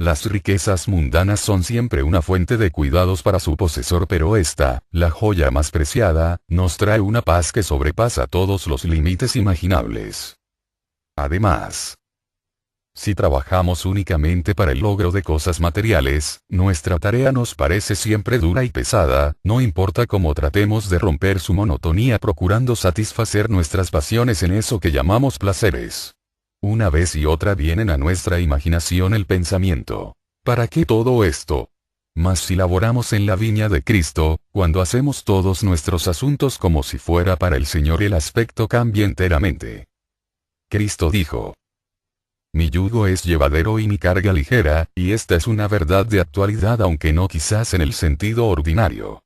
Las riquezas mundanas son siempre una fuente de cuidados para su posesor, pero esta, la joya más preciada, nos trae una paz que sobrepasa todos los límites imaginables. Además, si trabajamos únicamente para el logro de cosas materiales, nuestra tarea nos parece siempre dura y pesada, no importa cómo tratemos de romper su monotonía procurando satisfacer nuestras pasiones en eso que llamamos placeres. Una vez y otra vienen a nuestra imaginación el pensamiento: ¿para qué todo esto? Mas si laboramos en la viña de Cristo, cuando hacemos todos nuestros asuntos como si fuera para el Señor, el aspecto cambia enteramente. Cristo dijo: Mi yugo es llevadero y mi carga ligera, y esta es una verdad de actualidad, aunque no quizás en el sentido ordinario.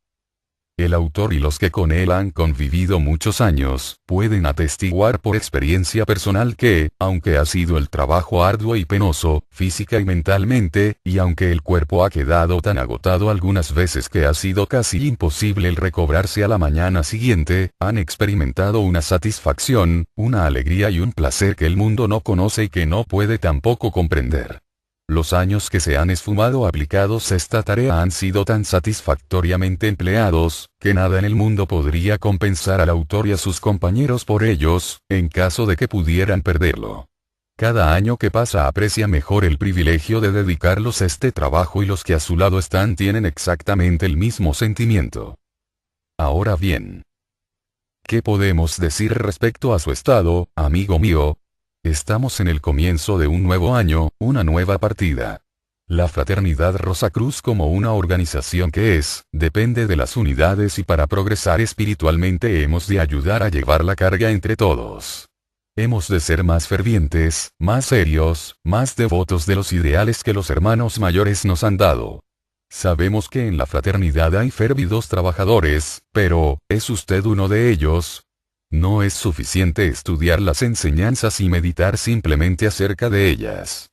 El autor y los que con él han convivido muchos años, pueden atestiguar por experiencia personal que, aunque ha sido el trabajo arduo y penoso, física y mentalmente, y aunque el cuerpo ha quedado tan agotado algunas veces que ha sido casi imposible el recobrarse a la mañana siguiente, han experimentado una satisfacción, una alegría y un placer que el mundo no conoce y que no puede tampoco comprender. Los años que se han esfumado aplicados a esta tarea han sido tan satisfactoriamente empleados, que nada en el mundo podría compensar al autor y a sus compañeros por ellos, en caso de que pudieran perderlo. Cada año que pasa aprecia mejor el privilegio de dedicarlos a este trabajo y los que a su lado están tienen exactamente el mismo sentimiento. Ahora bien, ¿qué podemos decir respecto a su estado, amigo mío? Estamos en el comienzo de un nuevo año, una nueva partida. La Fraternidad Rosacruz como una organización que depende de las unidades y para progresar espiritualmente hemos de ayudar a llevar la carga entre todos. Hemos de ser más fervientes, más serios, más devotos de los ideales que los hermanos mayores nos han dado. Sabemos que en la fraternidad hay férvidos trabajadores, pero, ¿es usted uno de ellos? No es suficiente estudiar las enseñanzas y meditar simplemente acerca de ellas.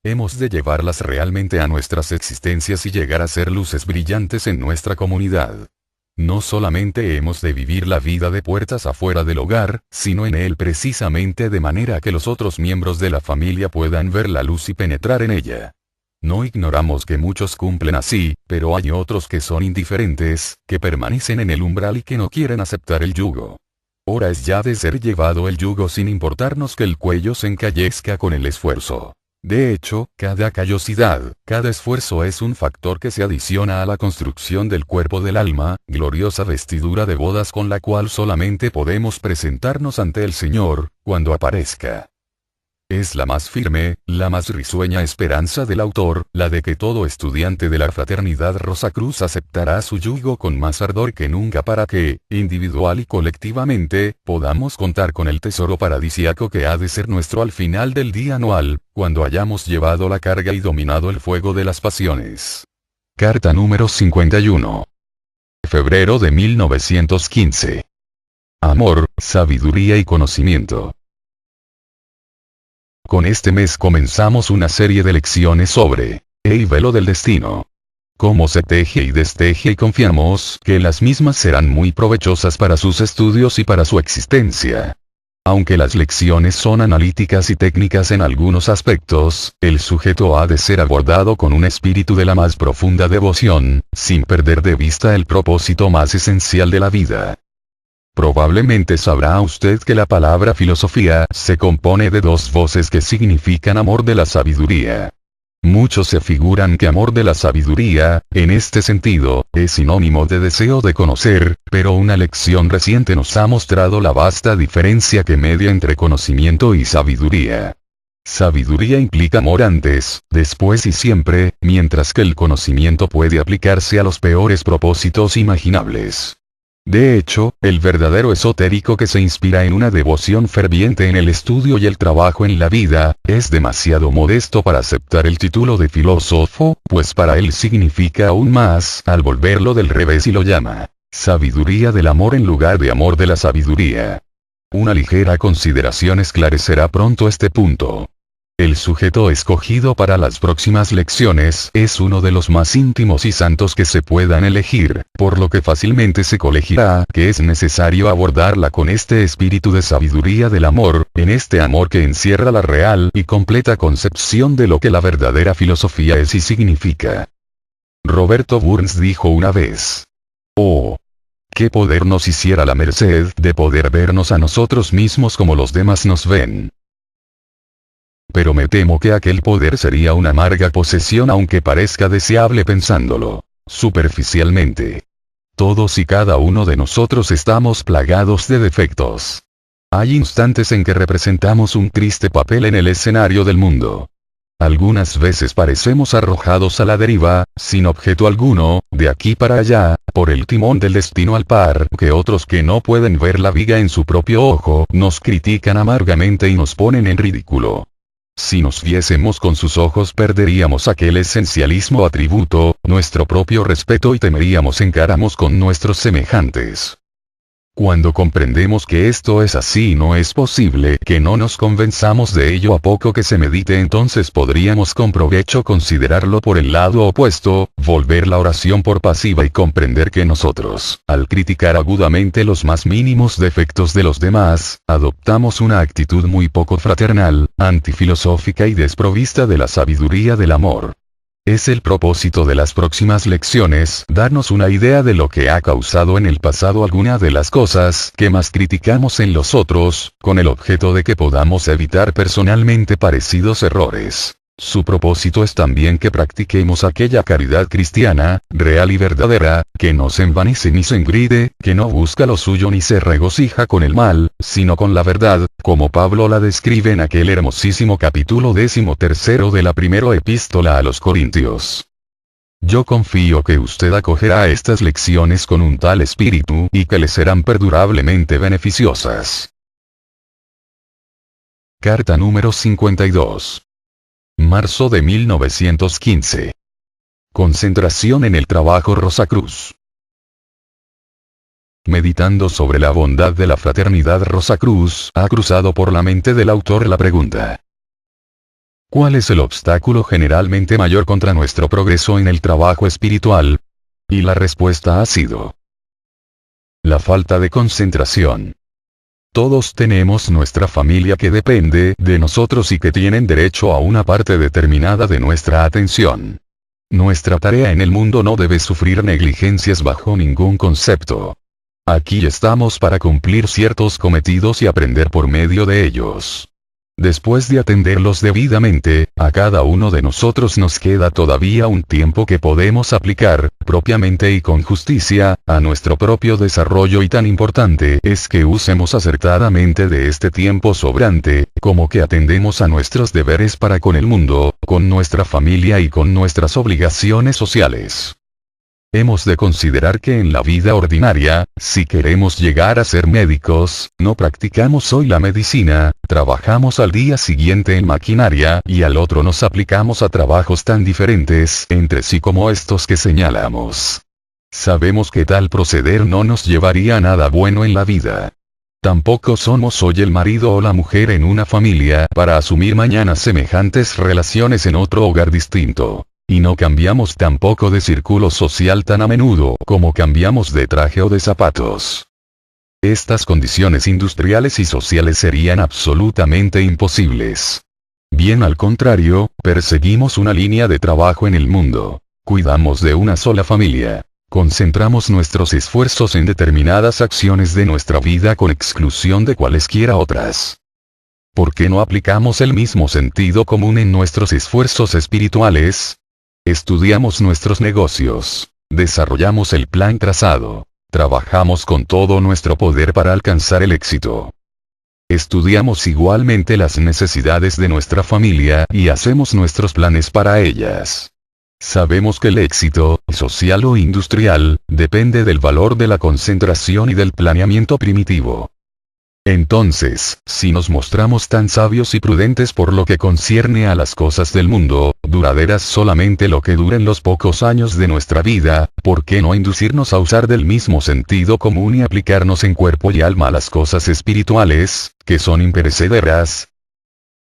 Hemos de llevarlas realmente a nuestras existencias y llegar a ser luces brillantes en nuestra comunidad. No solamente hemos de vivir la vida de puertas afuera del hogar, sino en él precisamente de manera que los otros miembros de la familia puedan ver la luz y penetrar en ella. No ignoramos que muchos cumplen así, pero hay otros que son indiferentes, que permanecen en el umbral y que no quieren aceptar el yugo. Hora es ya de ser llevado el yugo sin importarnos que el cuello se encallezca con el esfuerzo. De hecho, cada callosidad, cada esfuerzo es un factor que se adiciona a la construcción del cuerpo del alma, gloriosa vestidura de bodas con la cual solamente podemos presentarnos ante el Señor, cuando aparezca. Es la más firme, la más risueña esperanza del autor, la de que todo estudiante de la Fraternidad Rosacruz aceptará su yugo con más ardor que nunca para que, individual y colectivamente, podamos contar con el tesoro paradisíaco que ha de ser nuestro al final del día anual, cuando hayamos llevado la carga y dominado el fuego de las pasiones. Carta número 51. Febrero de 1915. Amor, sabiduría y conocimiento. Con este mes comenzamos una serie de lecciones sobre el velo del destino. Cómo se teje y desteje y confiamos que las mismas serán muy provechosas para sus estudios y para su existencia. Aunque las lecciones son analíticas y técnicas en algunos aspectos, el sujeto ha de ser abordado con un espíritu de la más profunda devoción, sin perder de vista el propósito más esencial de la vida. Probablemente sabrá usted que la palabra filosofía se compone de dos voces que significan amor de la sabiduría. Muchos se figuran que amor de la sabiduría, en este sentido, es sinónimo de deseo de conocer, pero una lección reciente nos ha mostrado la vasta diferencia que media entre conocimiento y sabiduría. Sabiduría implica amor antes, después y siempre, mientras que el conocimiento puede aplicarse a los peores propósitos imaginables. De hecho, el verdadero esotérico que se inspira en una devoción ferviente en el estudio y el trabajo en la vida, es demasiado modesto para aceptar el título de filósofo, pues para él significa aún más, al volverlo del revés y lo llama sabiduría del amor en lugar de amor de la sabiduría. Una ligera consideración esclarecerá pronto este punto. El sujeto escogido para las próximas lecciones es uno de los más íntimos y santos que se puedan elegir, por lo que fácilmente se colegirá que es necesario abordarla con este espíritu de sabiduría del amor, en este amor que encierra la real y completa concepción de lo que la verdadera filosofía es y significa. Roberto Burns dijo una vez: «Oh, qué poder nos hiciera la merced de poder vernos a nosotros mismos como los demás nos ven». Pero me temo que aquel poder sería una amarga posesión aunque parezca deseable pensándolo superficialmente. Todos y cada uno de nosotros estamos plagados de defectos. Hay instantes en que representamos un triste papel en el escenario del mundo. Algunas veces parecemos arrojados a la deriva, sin objeto alguno, de aquí para allá, por el timón del destino al par que otros que no pueden ver la viga en su propio ojo, nos critican amargamente y nos ponen en ridículo. Si nos viésemos con sus ojos perderíamos aquel esencialismo atributo, nuestro propio respeto y temeríamos encaramos con nuestros semejantes. Cuando comprendemos que esto es así y no es posible que no nos convenzamos de ello a poco que se medite, entonces podríamos con provecho considerarlo por el lado opuesto, volver la oración por pasiva y comprender que nosotros, al criticar agudamente los más mínimos defectos de los demás, adoptamos una actitud muy poco fraternal, antifilosófica y desprovista de la sabiduría del amor. Es el propósito de las próximas lecciones darnos una idea de lo que ha causado en el pasado alguna de las cosas que más criticamos en los otros, con el objeto de que podamos evitar personalmente parecidos errores. Su propósito es también que practiquemos aquella caridad cristiana, real y verdadera, que no se envanece ni se engride, que no busca lo suyo ni se regocija con el mal, sino con la verdad, como Pablo la describe en aquel hermosísimo capítulo 13 de la primera epístola a los Corintios. Yo confío que usted acogerá estas lecciones con un tal espíritu y que le serán perdurablemente beneficiosas. Carta número 52. Marzo de 1915. Concentración en el trabajo Rosacruz. Meditando sobre la bondad de la Fraternidad Rosacruz, ha cruzado por la mente del autor la pregunta: ¿cuál es el obstáculo generalmente mayor contra nuestro progreso en el trabajo espiritual? Y la respuesta ha sido: la falta de concentración. Todos tenemos nuestra familia que depende de nosotros y que tienen derecho a una parte determinada de nuestra atención. Nuestra tarea en el mundo no debe sufrir negligencias bajo ningún concepto. Aquí estamos para cumplir ciertos cometidos y aprender por medio de ellos. Después de atenderlos debidamente, a cada uno de nosotros nos queda todavía un tiempo que podemos aplicar, propiamente y con justicia, a nuestro propio desarrollo, y tan importante es que usemos acertadamente de este tiempo sobrante, como que atendemos a nuestros deberes para con el mundo, con nuestra familia y con nuestras obligaciones sociales. Hemos de considerar que en la vida ordinaria, si queremos llegar a ser médicos, no practicamos hoy la medicina, trabajamos al día siguiente en maquinaria y al otro nos aplicamos a trabajos tan diferentes entre sí como estos que señalamos. Sabemos que tal proceder no nos llevaría a nada bueno en la vida. Tampoco somos hoy el marido o la mujer en una familia para asumir mañana semejantes relaciones en otro hogar distinto. Y no cambiamos tampoco de círculo social tan a menudo como cambiamos de traje o de zapatos. Estas condiciones industriales y sociales serían absolutamente imposibles. Bien al contrario, perseguimos una línea de trabajo en el mundo. Cuidamos de una sola familia. Concentramos nuestros esfuerzos en determinadas acciones de nuestra vida con exclusión de cualesquiera otras. ¿Por qué no aplicamos el mismo sentido común en nuestros esfuerzos espirituales? Estudiamos nuestros negocios, desarrollamos el plan trazado, trabajamos con todo nuestro poder para alcanzar el éxito. Estudiamos igualmente las necesidades de nuestra familia y hacemos nuestros planes para ellas. Sabemos que el éxito, social o industrial, depende del valor de la concentración y del planeamiento primitivo. Entonces, si nos mostramos tan sabios y prudentes por lo que concierne a las cosas del mundo, duraderas solamente lo que duren los pocos años de nuestra vida, ¿por qué no inducirnos a usar del mismo sentido común y aplicarnos en cuerpo y alma a las cosas espirituales, que son imperecederas?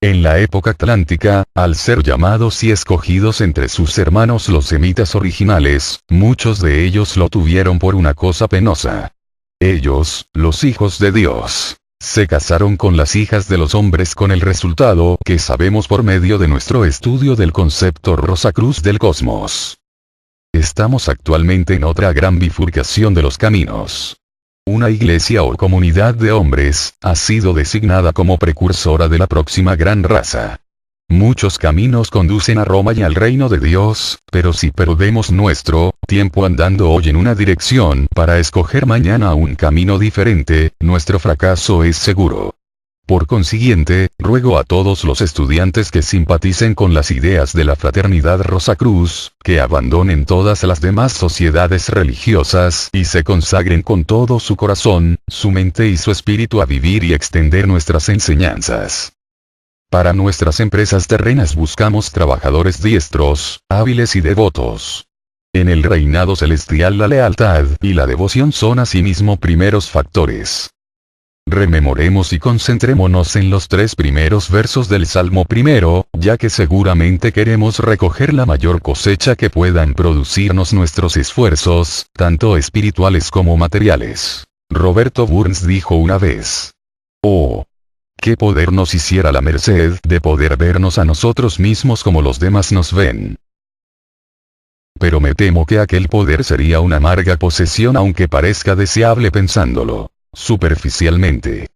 En la época atlántica, al ser llamados y escogidos entre sus hermanos los semitas originales, muchos de ellos lo tuvieron por una cosa penosa. Ellos, los hijos de Dios, se casaron con las hijas de los hombres con el resultado que sabemos por medio de nuestro estudio del concepto Rosacruz del cosmos. Estamos actualmente en otra gran bifurcación de los caminos. Una iglesia o comunidad de hombres ha sido designada como precursora de la próxima gran raza. Muchos caminos conducen a Roma y al reino de Dios, pero si perdemos nuestro tiempo andando hoy en una dirección para escoger mañana un camino diferente, nuestro fracaso es seguro. Por consiguiente, ruego a todos los estudiantes que simpaticen con las ideas de la Fraternidad Rosacruz, que abandonen todas las demás sociedades religiosas y se consagren con todo su corazón, su mente y su espíritu a vivir y extender nuestras enseñanzas. Para nuestras empresas terrenas buscamos trabajadores diestros, hábiles y devotos. En el reinado celestial la lealtad y la devoción son asimismo primeros factores. Rememoremos y concentrémonos en los 3 primeros versos del Salmo primero, ya que seguramente queremos recoger la mayor cosecha que puedan producirnos nuestros esfuerzos, tanto espirituales como materiales. Roberto Burns dijo una vez: «Oh, qué poder nos hiciera la merced de poder vernos a nosotros mismos como los demás nos ven». Pero me temo que aquel poder sería una amarga posesión aunque parezca deseable pensándolo superficialmente.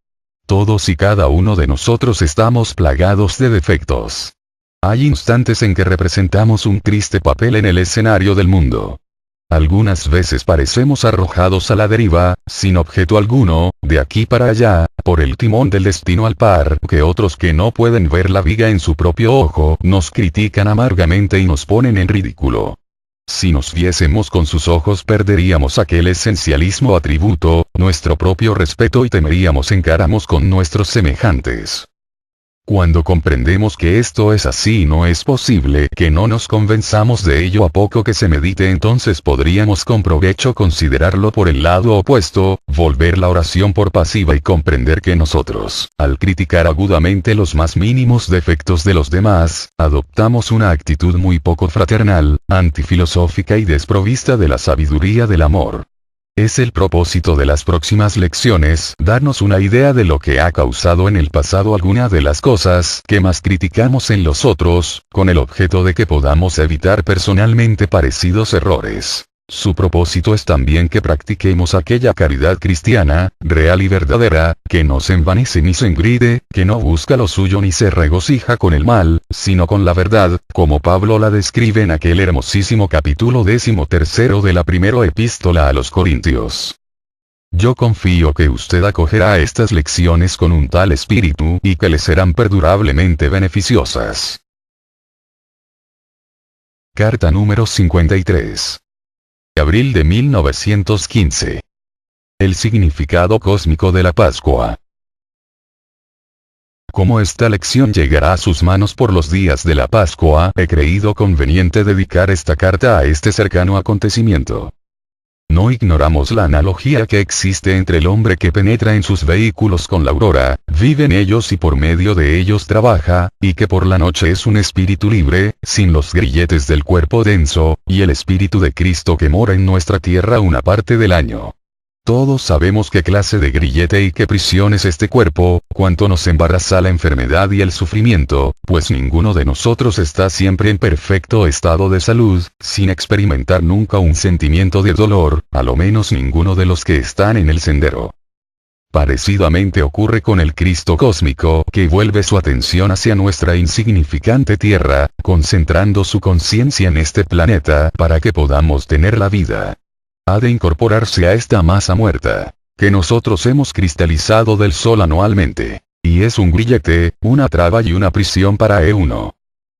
Todos y cada uno de nosotros estamos plagados de defectos. Hay instantes en que representamos un triste papel en el escenario del mundo. Algunas veces parecemos arrojados a la deriva, sin objeto alguno, de aquí para allá, por el timón del destino al par que otros que no pueden ver la viga en su propio ojo nos critican amargamente y nos ponen en ridículo. Si nos viésemos con sus ojos perderíamos aquel esencialismo atributo, nuestro propio respeto y temeríamos encaramos con nuestros semejantes. Cuando comprendemos que esto es así y no es posible que no nos convenzamos de ello a poco que se medite, entonces podríamos con provecho considerarlo por el lado opuesto, volver la oración por pasiva y comprender que nosotros, al criticar agudamente los más mínimos defectos de los demás, adoptamos una actitud muy poco fraternal, antifilosófica y desprovista de la sabiduría del amor. Es el propósito de las próximas lecciones darnos una idea de lo que ha causado en el pasado alguna de las cosas que más criticamos en los otros, con el objeto de que podamos evitar personalmente parecidos errores. Su propósito es también que practiquemos aquella caridad cristiana, real y verdadera, que no se envanece ni se engride, que no busca lo suyo ni se regocija con el mal, sino con la verdad, como Pablo la describe en aquel hermosísimo capítulo 13 de la primera epístola a los Corintios. Yo confío que usted acogerá estas lecciones con un tal espíritu y que le serán perdurablemente beneficiosas. Carta número 53. Abril de 1915. El significado cósmico de la Pascua. Como esta lección llegará a sus manos por los días de la Pascua, he creído conveniente dedicar esta carta a este cercano acontecimiento. No ignoramos la analogía que existe entre el hombre que penetra en sus vehículos con la aurora, vive en ellos y por medio de ellos trabaja, y que por la noche es un espíritu libre, sin los grilletes del cuerpo denso, y el espíritu de Cristo que mora en nuestra tierra una parte del año. Todos sabemos qué clase de grillete y qué prisión es este cuerpo, cuánto nos embaraza la enfermedad y el sufrimiento, pues ninguno de nosotros está siempre en perfecto estado de salud, sin experimentar nunca un sentimiento de dolor, a lo menos ninguno de los que están en el sendero. Parecidamente ocurre con el Cristo cósmico, que vuelve su atención hacia nuestra insignificante tierra, concentrando su conciencia en este planeta para que podamos tener la vida. Ha de incorporarse a esta masa muerta, que nosotros hemos cristalizado del sol anualmente, y es un grillete, una traba y una prisión para uno.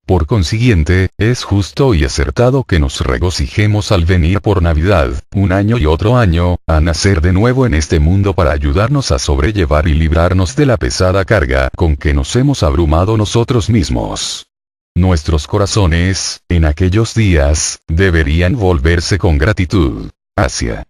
Por consiguiente, es justo y acertado que nos regocijemos al venir por Navidad, un año y otro año, a nacer de nuevo en este mundo para ayudarnos a sobrellevar y librarnos de la pesada carga con que nos hemos abrumado nosotros mismos. Nuestros corazones, en aquellos días, deberían volverse con gratitud hacia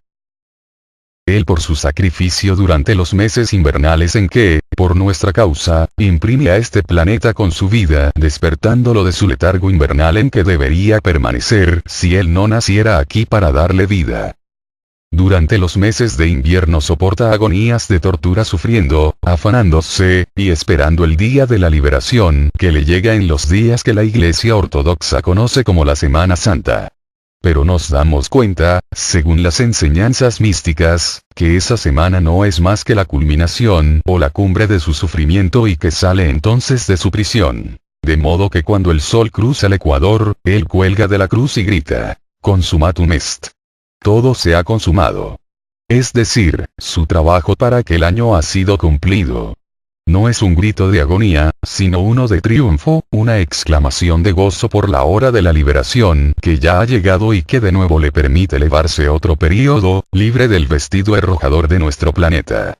Él por su sacrificio durante los meses invernales en que, por nuestra causa, imprime a este planeta con su vida, despertándolo de su letargo invernal en que debería permanecer si Él no naciera aquí para darle vida. Durante los meses de invierno soporta agonías de tortura sufriendo, afanándose, y esperando el día de la liberación que le llega en los días que la Iglesia Ortodoxa conoce como la Semana Santa. Pero nos damos cuenta, según las enseñanzas místicas, que esa semana no es más que la culminación o la cumbre de su sufrimiento y que sale entonces de su prisión. De modo que cuando el sol cruza el ecuador, él cuelga de la cruz y grita, "Consumatum est". Todo se ha consumado. Es decir, su trabajo para aquel año ha sido cumplido. No es un grito de agonía, sino uno de triunfo, una exclamación de gozo por la hora de la liberación que ya ha llegado y que de nuevo le permite elevarse otro período, libre del vestido arrojador de nuestro planeta.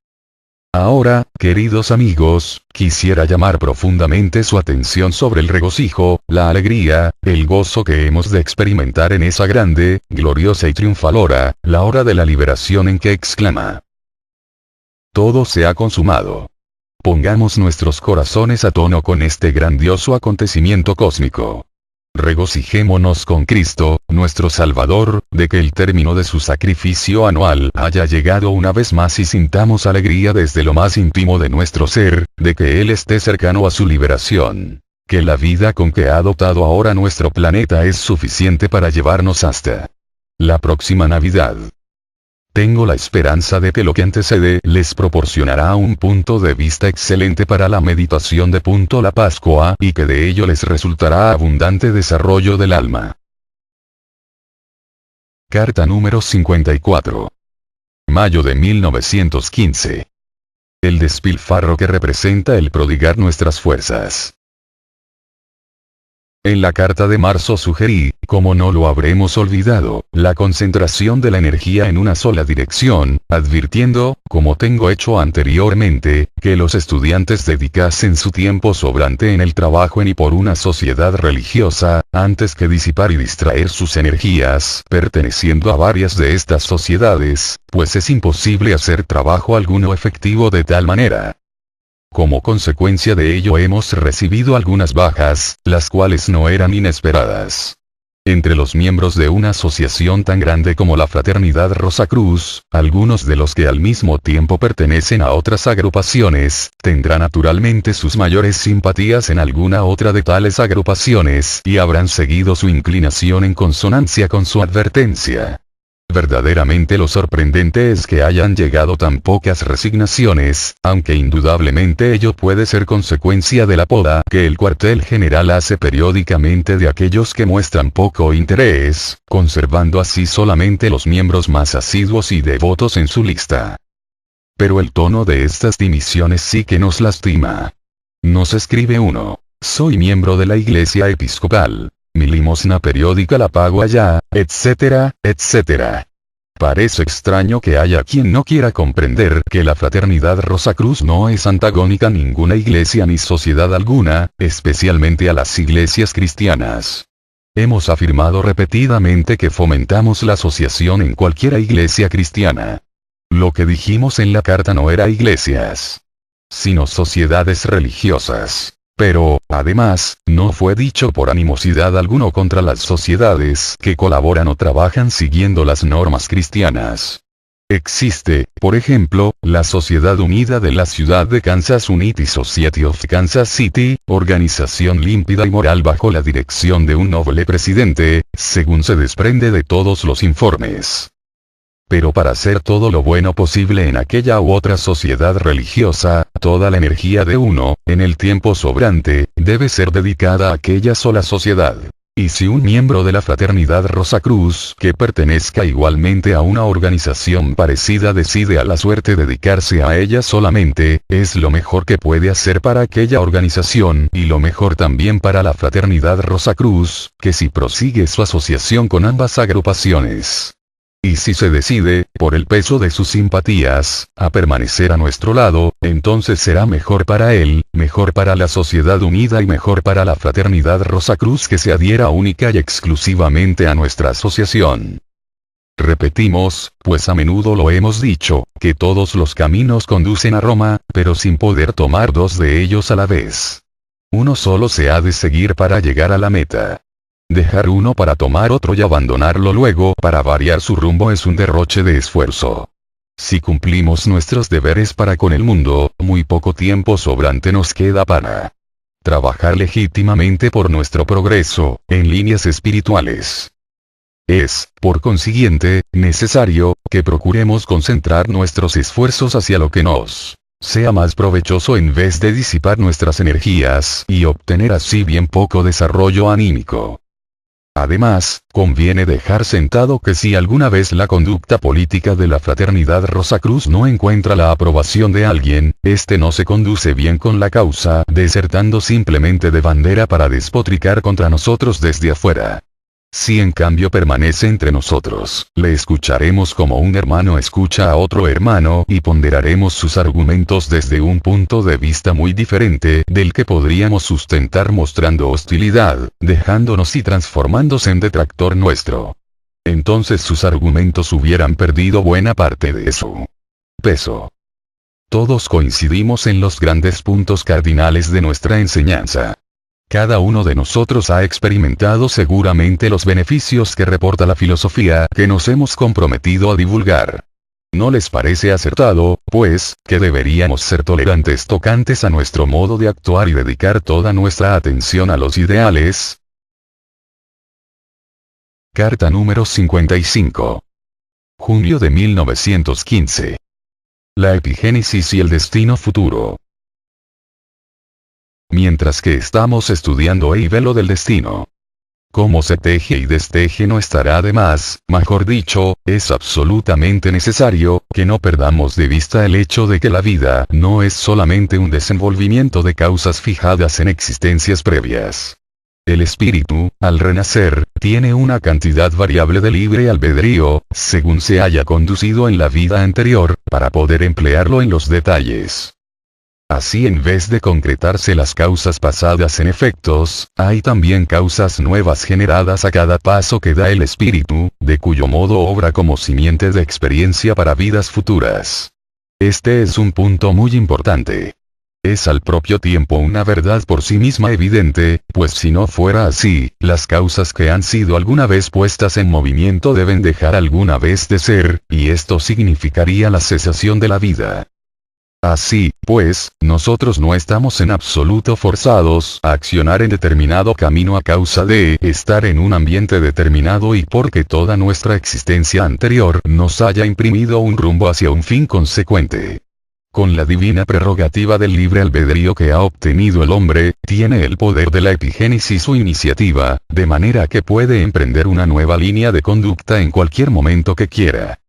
Ahora, queridos amigos, quisiera llamar profundamente su atención sobre el regocijo, la alegría, el gozo que hemos de experimentar en esa grande, gloriosa y triunfal hora, la hora de la liberación en que exclama: "Todo se ha consumado". Pongamos nuestros corazones a tono con este grandioso acontecimiento cósmico. Regocijémonos con Cristo, nuestro Salvador, de que el término de su sacrificio anual haya llegado una vez más y sintamos alegría desde lo más íntimo de nuestro ser, de que Él esté cercano a su liberación. Que la vida con que ha adoptado ahora nuestro planeta es suficiente para llevarnos hasta la próxima Navidad. Tengo la esperanza de que lo que antecede les proporcionará un punto de vista excelente para la meditación de punto la Pascua y que de ello les resultará abundante desarrollo del alma. Carta número 54. Mayo de 1915. El despilfarro que representa el prodigar nuestras fuerzas. En la carta de marzo sugerí, como no lo habremos olvidado, la concentración de la energía en una sola dirección, advirtiendo, como tengo hecho anteriormente, que los estudiantes dedicasen su tiempo sobrante en el trabajo en y por una sociedad religiosa, antes que disipar y distraer sus energías perteneciendo a varias de estas sociedades, pues es imposible hacer trabajo alguno efectivo de tal manera. Como consecuencia de ello hemos recibido algunas bajas, las cuales no eran inesperadas. Entre los miembros de una asociación tan grande como la Fraternidad Rosacruz, algunos de los que al mismo tiempo pertenecen a otras agrupaciones, tendrán naturalmente sus mayores simpatías en alguna otra de tales agrupaciones y habrán seguido su inclinación en consonancia con su advertencia. Verdaderamente lo sorprendente es que hayan llegado tan pocas resignaciones, aunque indudablemente ello puede ser consecuencia de la poda que el cuartel general hace periódicamente de aquellos que muestran poco interés, conservando así solamente los miembros más asiduos y devotos en su lista. Pero el tono de estas dimisiones sí que nos lastima. Nos escribe uno: soy miembro de la Iglesia Episcopal. Mi limosna periódica la pago allá, etcétera, etcétera. Parece extraño que haya quien no quiera comprender que la Fraternidad Rosacruz no es antagónica a ninguna iglesia ni sociedad alguna, especialmente a las iglesias cristianas. Hemos afirmado repetidamente que fomentamos la asociación en cualquier iglesia cristiana. Lo que dijimos en la carta no era iglesias, sino sociedades religiosas. Pero, además, no fue dicho por animosidad alguno contra las sociedades que colaboran o trabajan siguiendo las normas cristianas. Existe, por ejemplo, la Sociedad Unida de la Ciudad de Kansas Unity Society of Kansas City, organización límpida y moral bajo la dirección de un noble presidente, según se desprende de todos los informes. Pero para hacer todo lo bueno posible en aquella u otra sociedad religiosa, toda la energía de uno, en el tiempo sobrante, debe ser dedicada a aquella sola sociedad. Y si un miembro de la Fraternidad Rosacruz, que pertenezca igualmente a una organización parecida, decide a la suerte dedicarse a ella solamente, es lo mejor que puede hacer para aquella organización y lo mejor también para la Fraternidad Rosacruz, que si prosigue su asociación con ambas agrupaciones. Y si se decide, por el peso de sus simpatías, a permanecer a nuestro lado, entonces será mejor para él, mejor para la Sociedad Unida y mejor para la Fraternidad Rosacruz que se adhiera única y exclusivamente a nuestra asociación. Repetimos, pues a menudo lo hemos dicho, que todos los caminos conducen a Roma, pero sin poder tomar dos de ellos a la vez. Uno solo se ha de seguir para llegar a la meta. Dejar uno para tomar otro y abandonarlo luego para variar su rumbo es un derroche de esfuerzo. Si cumplimos nuestros deberes para con el mundo, muy poco tiempo sobrante nos queda para trabajar legítimamente por nuestro progreso, en líneas espirituales. Es, por consiguiente, necesario, que procuremos concentrar nuestros esfuerzos hacia lo que nos sea más provechoso en vez de disipar nuestras energías y obtener así bien poco desarrollo anímico. Además, conviene dejar sentado que si alguna vez la conducta política de la Fraternidad Rosacruz no encuentra la aprobación de alguien, este no se conduce bien con la causa, desertando simplemente de bandera para despotricar contra nosotros desde afuera. Si en cambio permanece entre nosotros, le escucharemos como un hermano escucha a otro hermano y ponderaremos sus argumentos desde un punto de vista muy diferente del que podríamos sustentar mostrando hostilidad, dejándonos y transformándose en detractor nuestro. Entonces sus argumentos hubieran perdido buena parte de su peso. Todos coincidimos en los grandes puntos cardinales de nuestra enseñanza. Cada uno de nosotros ha experimentado seguramente los beneficios que reporta la filosofía que nos hemos comprometido a divulgar. ¿No les parece acertado, pues, que deberíamos ser tolerantes tocantes a nuestro modo de actuar y dedicar toda nuestra atención a los ideales? Carta número 55. Junio de 1915. La epigénesis y el destino futuro. Mientras que estamos estudiando el velo del destino, cómo se teje y desteje no estará de más, mejor dicho, es absolutamente necesario, que no perdamos de vista el hecho de que la vida no es solamente un desenvolvimiento de causas fijadas en existencias previas. El espíritu, al renacer, tiene una cantidad variable de libre albedrío, según se haya conducido en la vida anterior, para poder emplearlo en los detalles. Así, en vez de concretarse las causas pasadas en efectos, hay también causas nuevas generadas a cada paso que da el espíritu, de cuyo modo obra como simiente de experiencia para vidas futuras. Este es un punto muy importante. Es al propio tiempo una verdad por sí misma evidente, pues si no fuera así, las causas que han sido alguna vez puestas en movimiento deben dejar alguna vez de ser, y esto significaría la cesación de la vida. Así, pues, nosotros no estamos en absoluto forzados a accionar en determinado camino a causa de estar en un ambiente determinado y porque toda nuestra existencia anterior nos haya imprimido un rumbo hacia un fin consecuente. Con la divina prerrogativa del libre albedrío que ha obtenido el hombre, tiene el poder de la epigénesis o iniciativa, de manera que puede emprender una nueva línea de conducta en cualquier momento que quiera.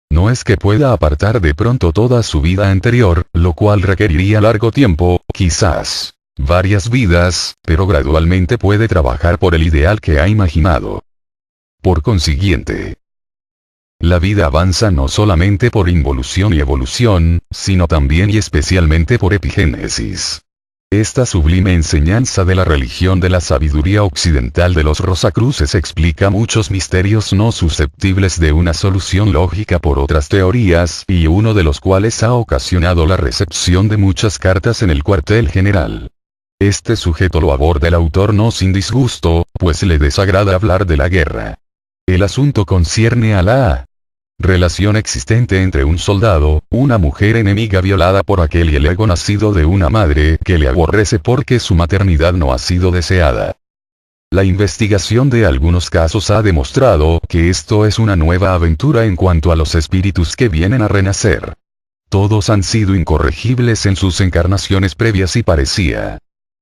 No es que pueda apartar de pronto toda su vida anterior, lo cual requeriría largo tiempo, quizás varias vidas, pero gradualmente puede trabajar por el ideal que ha imaginado. Por consiguiente, la vida avanza no solamente por involución y evolución, sino también y especialmente por epigénesis. Esta sublime enseñanza de la religión de la sabiduría occidental de los Rosacruces explica muchos misterios no susceptibles de una solución lógica por otras teorías, y uno de los cuales ha ocasionado la recepción de muchas cartas en el cuartel general. Este sujeto lo aborda el autor no sin disgusto, pues le desagrada hablar de la guerra. El asunto concierne a la relación existente entre un soldado, una mujer enemiga violada por aquel y el ego nacido de una madre que le aborrece porque su maternidad no ha sido deseada. La investigación de algunos casos ha demostrado que esto es una nueva aventura en cuanto a los espíritus que vienen a renacer. Todos han sido incorregibles en sus encarnaciones previas y parecía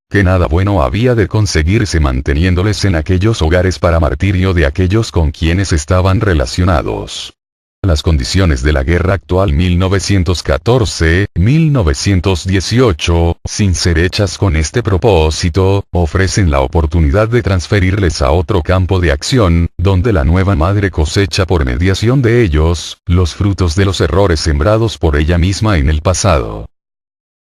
que nada bueno había de conseguirse manteniéndoles en aquellos hogares para martirio de aquellos con quienes estaban relacionados. Las condiciones de la guerra actual 1914-1918, sin ser hechas con este propósito, ofrecen la oportunidad de transferirles a otro campo de acción, donde la nueva madre cosecha por mediación de ellos, los frutos de los errores sembrados por ella misma en el pasado.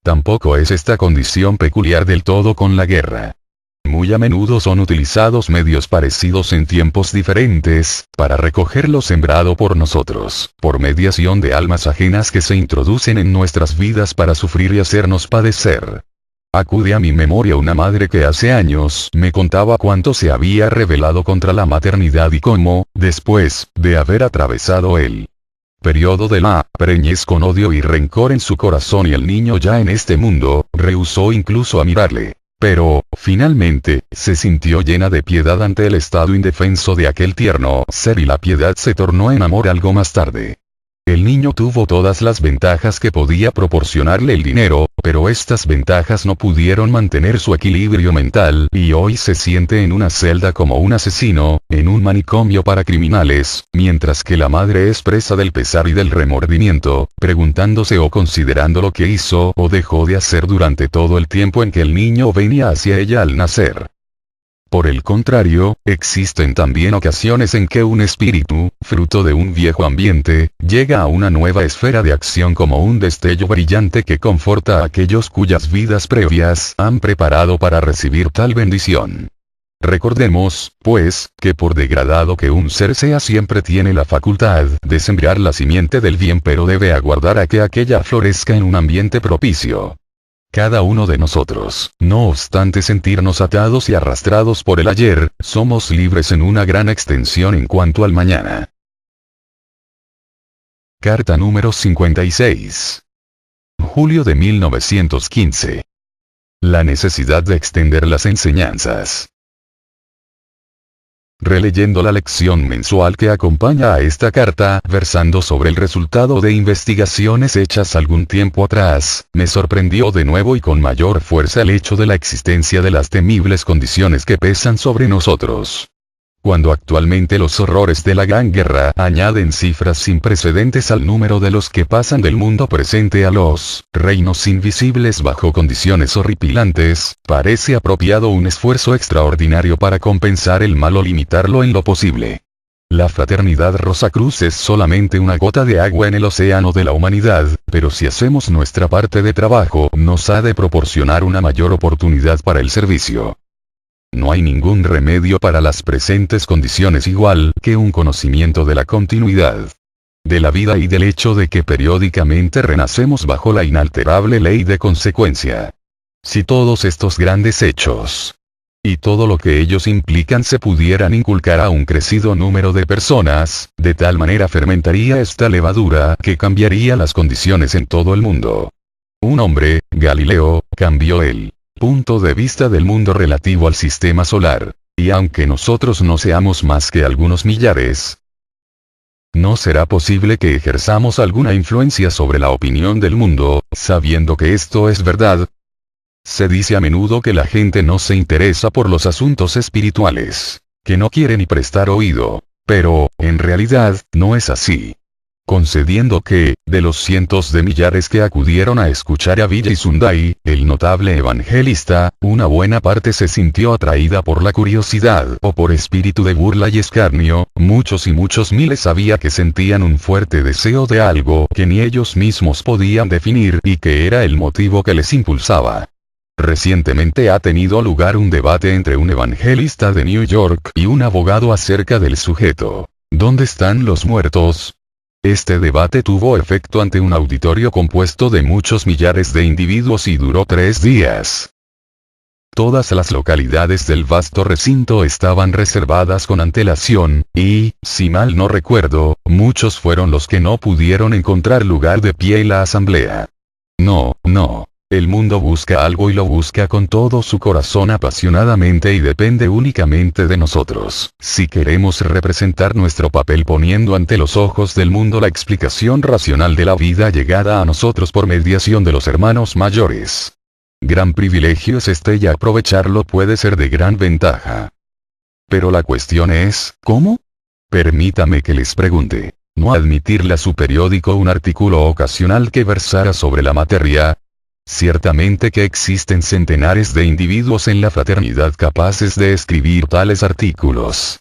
Tampoco es esta condición peculiar del todo con la guerra. Muy a menudo son utilizados medios parecidos en tiempos diferentes, para recoger lo sembrado por nosotros, por mediación de almas ajenas que se introducen en nuestras vidas para sufrir y hacernos padecer. Acude a mi memoria una madre que hace años me contaba cuánto se había rebelado contra la maternidad y cómo, después de haber atravesado el periodo de la preñez con odio y rencor en su corazón y el niño ya en este mundo, rehusó incluso a mirarle. Pero, finalmente, se sintió llena de piedad ante el estado indefenso de aquel tierno ser y la piedad se tornó en amor algo más tarde. El niño tuvo todas las ventajas que podía proporcionarle el dinero, pero estas ventajas no pudieron mantener su equilibrio mental, y hoy se siente en una celda como un asesino, en un manicomio para criminales, mientras que la madre es presa del pesar y del remordimiento, preguntándose o considerando lo que hizo o dejó de hacer durante todo el tiempo en que el niño venía hacia ella al nacer. Por el contrario, existen también ocasiones en que un espíritu, fruto de un viejo ambiente, llega a una nueva esfera de acción como un destello brillante que conforta a aquellos cuyas vidas previas han preparado para recibir tal bendición. Recordemos, pues, que por degradado que un ser sea siempre tiene la facultad de sembrar la simiente del bien, pero debe aguardar a que aquella florezca en un ambiente propicio. Cada uno de nosotros, no obstante sentirnos atados y arrastrados por el ayer, somos libres en una gran extensión en cuanto al mañana. Carta número 56. Julio de 1915. La necesidad de extender las enseñanzas. Releyendo la lección mensual que acompaña a esta carta, versando sobre el resultado de investigaciones hechas algún tiempo atrás, me sorprendió de nuevo y con mayor fuerza el hecho de la existencia de las temibles condiciones que pesan sobre nosotros. Cuando actualmente los horrores de la Gran Guerra añaden cifras sin precedentes al número de los que pasan del mundo presente a los reinos invisibles bajo condiciones horripilantes, parece apropiado un esfuerzo extraordinario para compensar el mal o limitarlo en lo posible. La fraternidad Rosacruz es solamente una gota de agua en el océano de la humanidad, pero si hacemos nuestra parte de trabajo, nos ha de proporcionar una mayor oportunidad para el servicio. No hay ningún remedio para las presentes condiciones igual que un conocimiento de la continuidad. de la vida y del hecho de que periódicamente renacemos bajo la inalterable ley de consecuencia. Si todos estos grandes hechos y todo lo que ellos implican se pudieran inculcar a un crecido número de personas, de tal manera fermentaría esta levadura que cambiaría las condiciones en todo el mundo. Un hombre, Galileo, cambió el punto de vista del mundo relativo al sistema solar, y aunque nosotros no seamos más que algunos millares, no será posible que ejerzamos alguna influencia sobre la opinión del mundo, sabiendo que esto es verdad. Se dice a menudo que la gente no se interesa por los asuntos espirituales, que no quiere ni prestar oído, pero, en realidad, no es así. Concediendo que, de los cientos de millares que acudieron a escuchar a Vijay Sundai, el notable evangelista, una buena parte se sintió atraída por la curiosidad o por espíritu de burla y escarnio, muchos y muchos miles había que sentían un fuerte deseo de algo que ni ellos mismos podían definir y que era el motivo que les impulsaba. Recientemente ha tenido lugar un debate entre un evangelista de New York y un abogado acerca del sujeto. ¿Dónde están los muertos? Este debate tuvo efecto ante un auditorio compuesto de muchos millares de individuos y duró 3 días. Todas las localidades del vasto recinto estaban reservadas con antelación, y, si mal no recuerdo, muchos fueron los que no pudieron encontrar lugar de pie en la asamblea. No. El mundo busca algo y lo busca con todo su corazón apasionadamente y depende únicamente de nosotros. Si queremos representar nuestro papel poniendo ante los ojos del mundo la explicación racional de la vida llegada a nosotros por mediación de los hermanos mayores. Gran privilegio es este y aprovecharlo puede ser de gran ventaja. Pero la cuestión es, ¿cómo? Permítame que les pregunte. ¿No admitirle a su periódico un artículo ocasional que versara sobre la materia? Ciertamente que existen centenares de individuos en la fraternidad capaces de escribir tales artículos.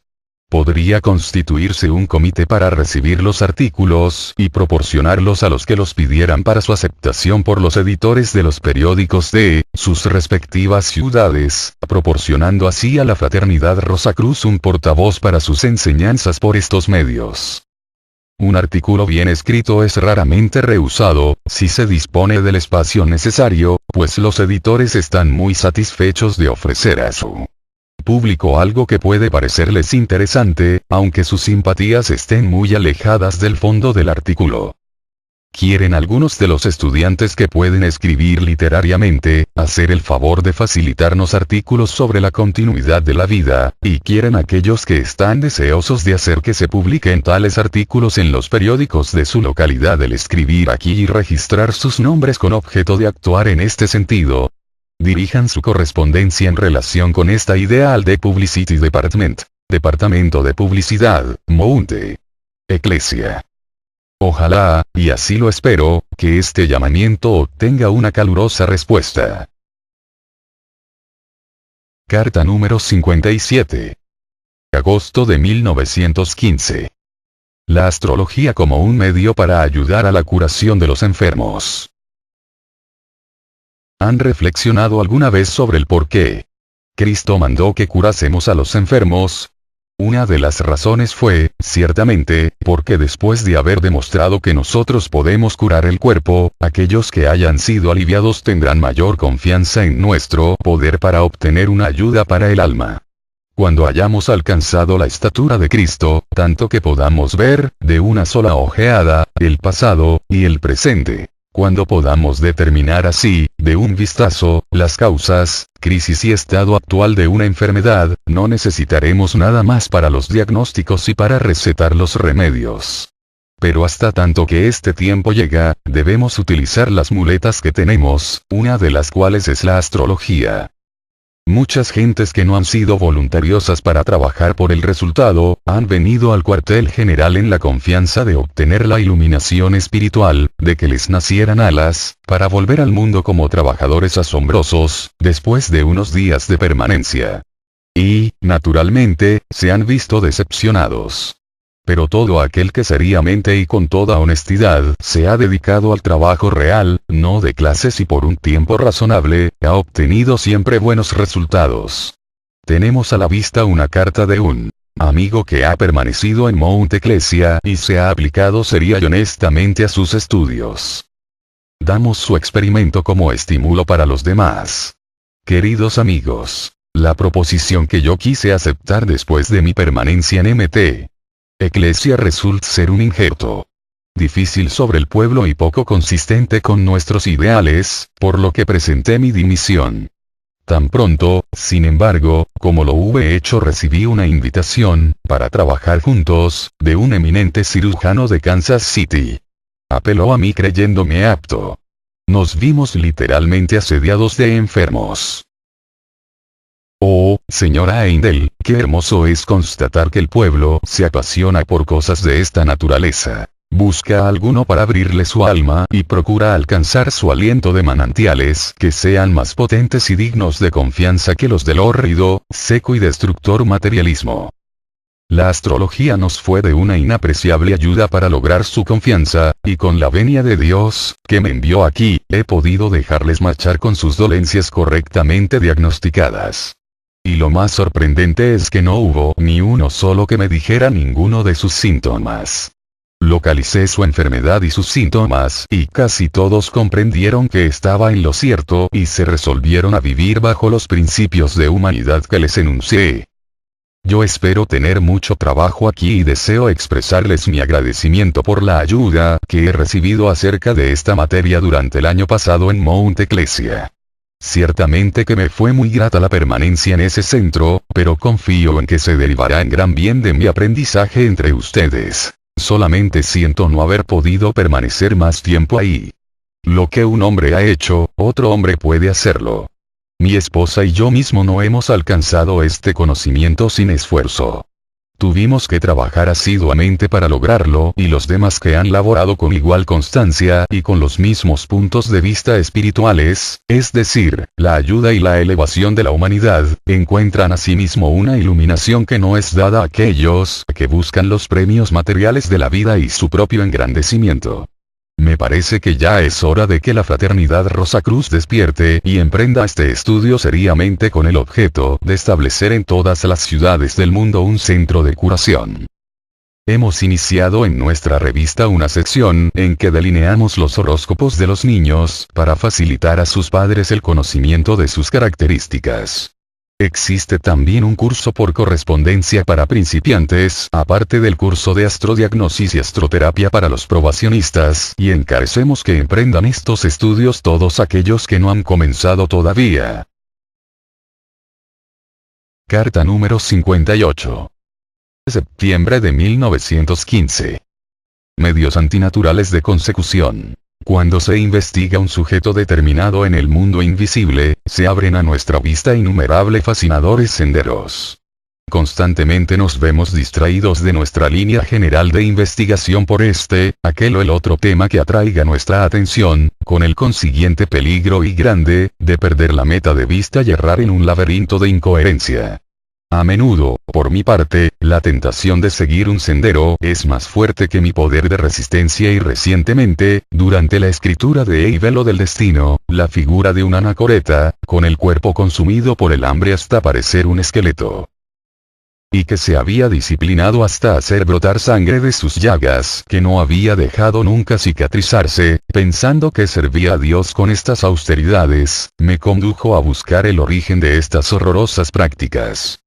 Podría constituirse un comité para recibir los artículos y proporcionarlos a los que los pidieran para su aceptación por los editores de los periódicos de sus respectivas ciudades, proporcionando así a la fraternidad Rosacruz un portavoz para sus enseñanzas por estos medios. Un artículo bien escrito es raramente rehusado, si se dispone del espacio necesario, pues los editores están muy satisfechos de ofrecer a su público algo que puede parecerles interesante, aunque sus simpatías estén muy alejadas del fondo del artículo. Quieren algunos de los estudiantes que pueden escribir literariamente, hacer el favor de facilitarnos artículos sobre la continuidad de la vida, y quieren aquellos que están deseosos de hacer que se publiquen tales artículos en los periódicos de su localidad el escribir aquí y registrar sus nombres con objeto de actuar en este sentido. Dirijan su correspondencia en relación con esta idea al The Publicity Department, Departamento de Publicidad, Mounte Eclesia. Ojalá, y así lo espero, que este llamamiento obtenga una calurosa respuesta. Carta número 57. Agosto de 1915. La astrología como un medio para ayudar a la curación de los enfermos. ¿Han reflexionado alguna vez sobre el por qué Cristo mandó que curásemos a los enfermos? Una de las razones fue, ciertamente, porque después de haber demostrado que nosotros podemos curar el cuerpo, aquellos que hayan sido aliviados tendrán mayor confianza en nuestro poder para obtener una ayuda para el alma. Cuando hayamos alcanzado la estatura de Cristo, tanto que podamos ver, de una sola ojeada, el pasado y el presente. Cuando podamos determinar así, de un vistazo, las causas, crisis y estado actual de una enfermedad, no necesitaremos nada más para los diagnósticos y para recetar los remedios. Pero hasta tanto que este tiempo llega, debemos utilizar las muletas que tenemos, una de las cuales es la astrología. Muchas gentes que no han sido voluntariosas para trabajar por el resultado, han venido al cuartel general en la confianza de obtener la iluminación espiritual, de que les nacieran alas, para volver al mundo como trabajadores asombrosos, después de unos días de permanencia. Y, naturalmente, se han visto decepcionados. Pero todo aquel que seriamente y con toda honestidad se ha dedicado al trabajo real, no de clases y por un tiempo razonable, ha obtenido siempre buenos resultados. Tenemos a la vista una carta de un amigo que ha permanecido en Mount Ecclesia y se ha aplicado seria y honestamente a sus estudios. Damos su experimento como estímulo para los demás. Queridos amigos, la proposición que yo quise aceptar después de mi permanencia en Mt. Ecclesia resulta ser un injerto difícil sobre el pueblo y poco consistente con nuestros ideales, por lo que presenté mi dimisión. Tan pronto, sin embargo, como lo hube hecho, recibí una invitación, para trabajar juntos, de un eminente cirujano de Kansas City. Apeló a mí creyéndome apto. Nos vimos literalmente asediados de enfermos. Oh, señora Eindel, qué hermoso es constatar que el pueblo se apasiona por cosas de esta naturaleza. Busca a alguno para abrirle su alma y procura alcanzar su aliento de manantiales que sean más potentes y dignos de confianza que los del hórrido, seco y destructor materialismo. La astrología nos fue de una inapreciable ayuda para lograr su confianza, y con la venia de Dios, que me envió aquí, he podido dejarles marchar con sus dolencias correctamente diagnosticadas. Y lo más sorprendente es que no hubo ni uno solo que me dijera ninguno de sus síntomas. Localicé su enfermedad y sus síntomas y casi todos comprendieron que estaba en lo cierto y se resolvieron a vivir bajo los principios de humanidad que les enuncié. Yo espero tener mucho trabajo aquí y deseo expresarles mi agradecimiento por la ayuda que he recibido acerca de esta materia durante el año pasado en Mount Ecclesia. Ciertamente que me fue muy grata la permanencia en ese centro, pero confío en que se derivará en gran bien de mi aprendizaje entre ustedes. Solamente siento no haber podido permanecer más tiempo ahí. Lo que un hombre ha hecho, otro hombre puede hacerlo. Mi esposa y yo mismo no hemos alcanzado este conocimiento sin esfuerzo. Tuvimos que trabajar asiduamente para lograrlo y los demás que han laborado con igual constancia y con los mismos puntos de vista espirituales, es decir, la ayuda y la elevación de la humanidad, encuentran asimismo una iluminación que no es dada a aquellos que buscan los premios materiales de la vida y su propio engrandecimiento. Me parece que ya es hora de que la Fraternidad Rosacruz despierte y emprenda este estudio seriamente con el objeto de establecer en todas las ciudades del mundo un centro de curación. Hemos iniciado en nuestra revista una sección en que delineamos los horóscopos de los niños para facilitar a sus padres el conocimiento de sus características. Existe también un curso por correspondencia para principiantes, aparte del curso de astrodiagnosis y astroterapia para los probacionistas, y encarecemos que emprendan estos estudios todos aquellos que no han comenzado todavía. Carta número 58. Septiembre de 1915. Medios antinaturales de consecución. Cuando se investiga un sujeto determinado en el mundo invisible, se abren a nuestra vista innumerables fascinadores senderos. Constantemente nos vemos distraídos de nuestra línea general de investigación por aquel o el otro tema que atraiga nuestra atención, con el consiguiente peligro y grande, de perder la meta de vista y errar en un laberinto de incoherencia. A menudo, por mi parte, la tentación de seguir un sendero es más fuerte que mi poder de resistencia y recientemente, durante la escritura de El velo del destino, la figura de una anacoreta, con el cuerpo consumido por el hambre hasta parecer un esqueleto. Y que se había disciplinado hasta hacer brotar sangre de sus llagas que no había dejado nunca cicatrizarse, pensando que servía a Dios con estas austeridades, me condujo a buscar el origen de estas horrorosas prácticas.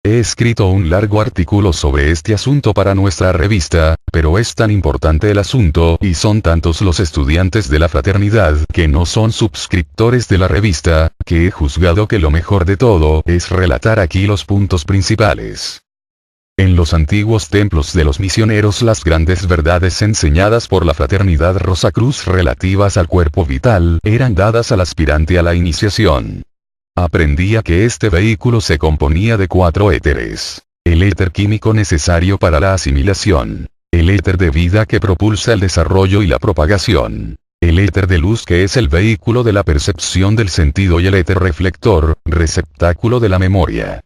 He escrito un largo artículo sobre este asunto para nuestra revista, pero es tan importante el asunto y son tantos los estudiantes de la fraternidad que no son suscriptores de la revista, que he juzgado que lo mejor de todo es relatar aquí los puntos principales. En los antiguos templos de los misioneros las grandes verdades enseñadas por la Fraternidad Rosacruz relativas al cuerpo vital eran dadas al aspirante a la iniciación. Aprendía que este vehículo se componía de 4 éteres. El éter químico necesario para la asimilación. El éter de vida que propulsa el desarrollo y la propagación. El éter de luz que es el vehículo de la percepción del sentido y el éter reflector, receptáculo de la memoria.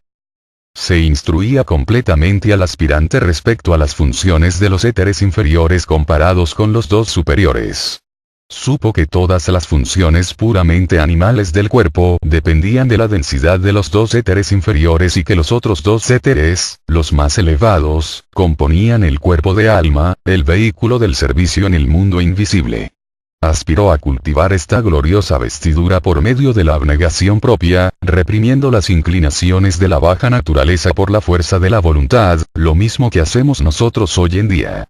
Se instruía completamente al aspirante respecto a las funciones de los éteres inferiores comparados con los 2 superiores. supo que todas las funciones puramente animales del cuerpo dependían de la densidad de los dos éteres inferiores y que los otros dos éteres, los más elevados, componían el cuerpo de alma, el vehículo del servicio en el mundo invisible. Aspiró a cultivar esta gloriosa vestidura por medio de la abnegación propia, reprimiendo las inclinaciones de la baja naturaleza por la fuerza de la voluntad, lo mismo que hacemos nosotros hoy en día.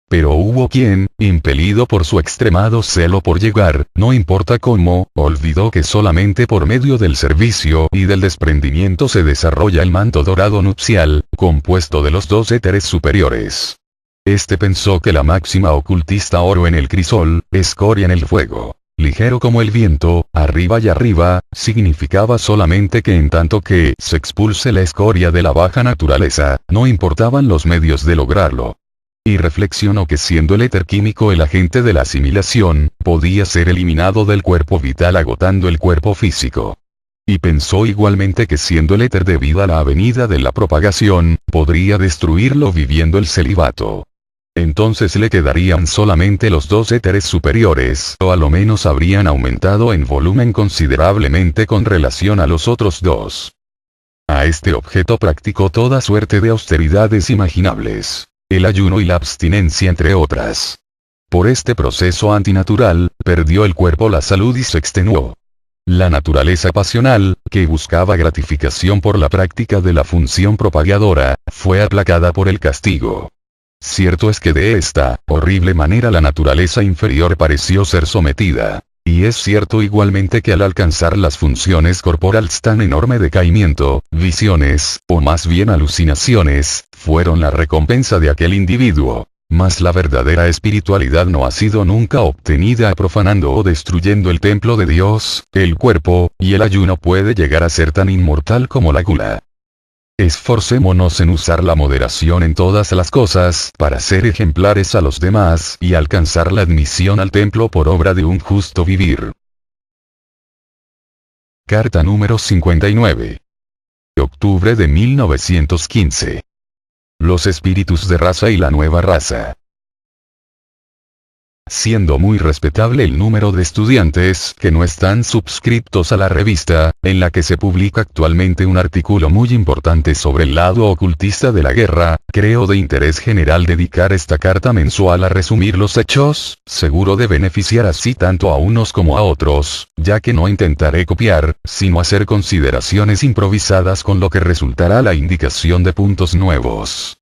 Pero hubo quien, impelido por su extremado celo por llegar, no importa cómo, olvidó que solamente por medio del servicio y del desprendimiento se desarrolla el manto dorado nupcial, compuesto de los dos éteres superiores. Este pensó que la máxima ocultista oro en el crisol, escoria en el fuego, ligero como el viento, arriba y arriba, significaba solamente que en tanto que se expulse la escoria de la baja naturaleza, no importaban los medios de lograrlo. Y reflexionó que siendo el éter químico el agente de la asimilación, podía ser eliminado del cuerpo vital agotando el cuerpo físico. Y pensó igualmente que siendo el éter debido a la avenida de la propagación, podría destruirlo viviendo el celibato. Entonces le quedarían solamente los dos éteres superiores, o a lo menos habrían aumentado en volumen considerablemente con relación a los otros dos. A este objeto practicó toda suerte de austeridades imaginables, el ayuno y la abstinencia entre otras. Por este proceso antinatural, perdió el cuerpo la salud y se extenuó. La naturaleza pasional, que buscaba gratificación por la práctica de la función propagadora, fue aplacada por el castigo. Cierto es que de esta horrible manera la naturaleza inferior pareció ser sometida. Y es cierto igualmente que al alcanzar las funciones corporales tan enorme decaimiento, visiones, o más bien alucinaciones, fueron la recompensa de aquel individuo. Mas la verdadera espiritualidad no ha sido nunca obtenida profanando o destruyendo el templo de Dios, el cuerpo, y el ayuno puede llegar a ser tan inmortal como la gula. Esforcémonos en usar la moderación en todas las cosas para ser ejemplares a los demás y alcanzar la admisión al templo por obra de un justo vivir. Carta número 59. Octubre de 1915. Los espíritus de raza y la nueva raza. Siendo muy respetable el número de estudiantes que no están suscriptos a la revista, en la que se publica actualmente un artículo muy importante sobre el lado ocultista de la guerra, creo de interés general dedicar esta carta mensual a resumir los hechos, seguro de beneficiar así tanto a unos como a otros, ya que no intentaré copiar, sino hacer consideraciones improvisadas con lo que resultará la indicación de puntos nuevos.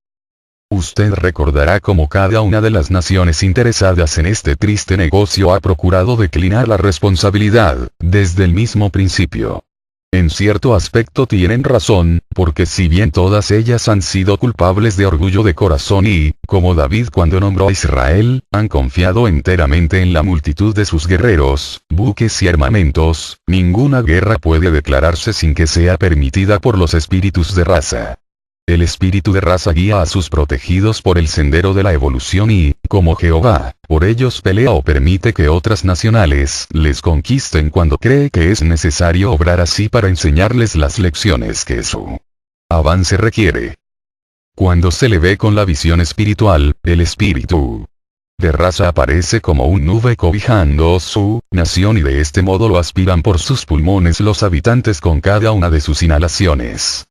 Usted recordará cómo cada una de las naciones interesadas en este triste negocio ha procurado declinar la responsabilidad, desde el mismo principio. En cierto aspecto tienen razón, porque si bien todas ellas han sido culpables de orgullo de corazón y, como David cuando nombró a Israel, han confiado enteramente en la multitud de sus guerreros, buques y armamentos, ninguna guerra puede declararse sin que sea permitida por los espíritus de raza. El espíritu de raza guía a sus protegidos por el sendero de la evolución y, como Jehová, por ellos pelea o permite que otras nacionales les conquisten cuando cree que es necesario obrar así para enseñarles las lecciones que su avance requiere. Cuando se le ve con la visión espiritual, el espíritu de raza aparece como un nube cobijando su nación y de este modo lo aspiran por sus pulmones los habitantes con cada una de sus inhalaciones.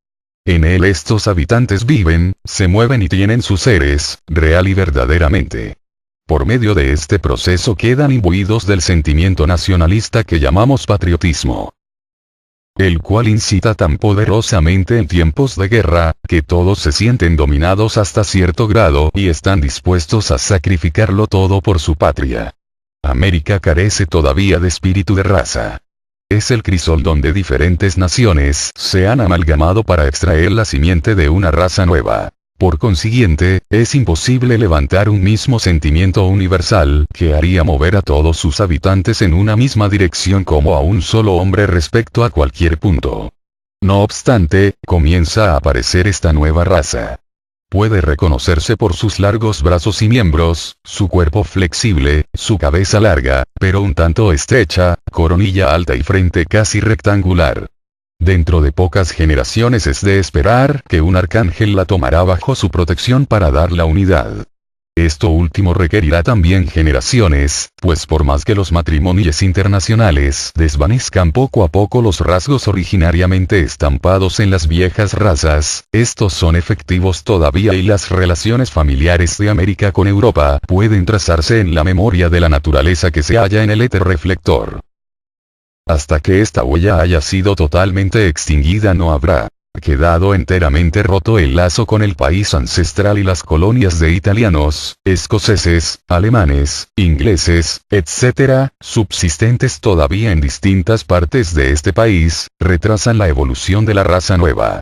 En él estos habitantes viven, se mueven y tienen sus seres, real y verdaderamente. Por medio de este proceso quedan imbuidos del sentimiento nacionalista que llamamos patriotismo, el cual incita tan poderosamente en tiempos de guerra, que todos se sienten dominados hasta cierto grado y están dispuestos a sacrificarlo todo por su patria. América carece todavía de espíritu de raza. Es el crisol donde diferentes naciones se han amalgamado para extraer la simiente de una raza nueva. Por consiguiente, es imposible levantar un mismo sentimiento universal que haría mover a todos sus habitantes en una misma dirección como a un solo hombre respecto a cualquier punto. No obstante, comienza a aparecer esta nueva raza. Puede reconocerse por sus largos brazos y miembros, su cuerpo flexible, su cabeza larga, pero un tanto estrecha, coronilla alta y frente casi rectangular. Dentro de pocas generaciones es de esperar que un arcángel la tomará bajo su protección para dar la unidad. Esto último requerirá también generaciones, pues por más que los matrimonios internacionales desvanezcan poco a poco los rasgos originariamente estampados en las viejas razas, estos son efectivos todavía y las relaciones familiares de América con Europa pueden trazarse en la memoria de la naturaleza que se halla en el éter reflector. Hasta que esta huella haya sido totalmente extinguida no habrá quedado enteramente roto el lazo con el país ancestral y las colonias de italianos, escoceses, alemanes, ingleses, etc., subsistentes todavía en distintas partes de este país, retrasan la evolución de la raza nueva.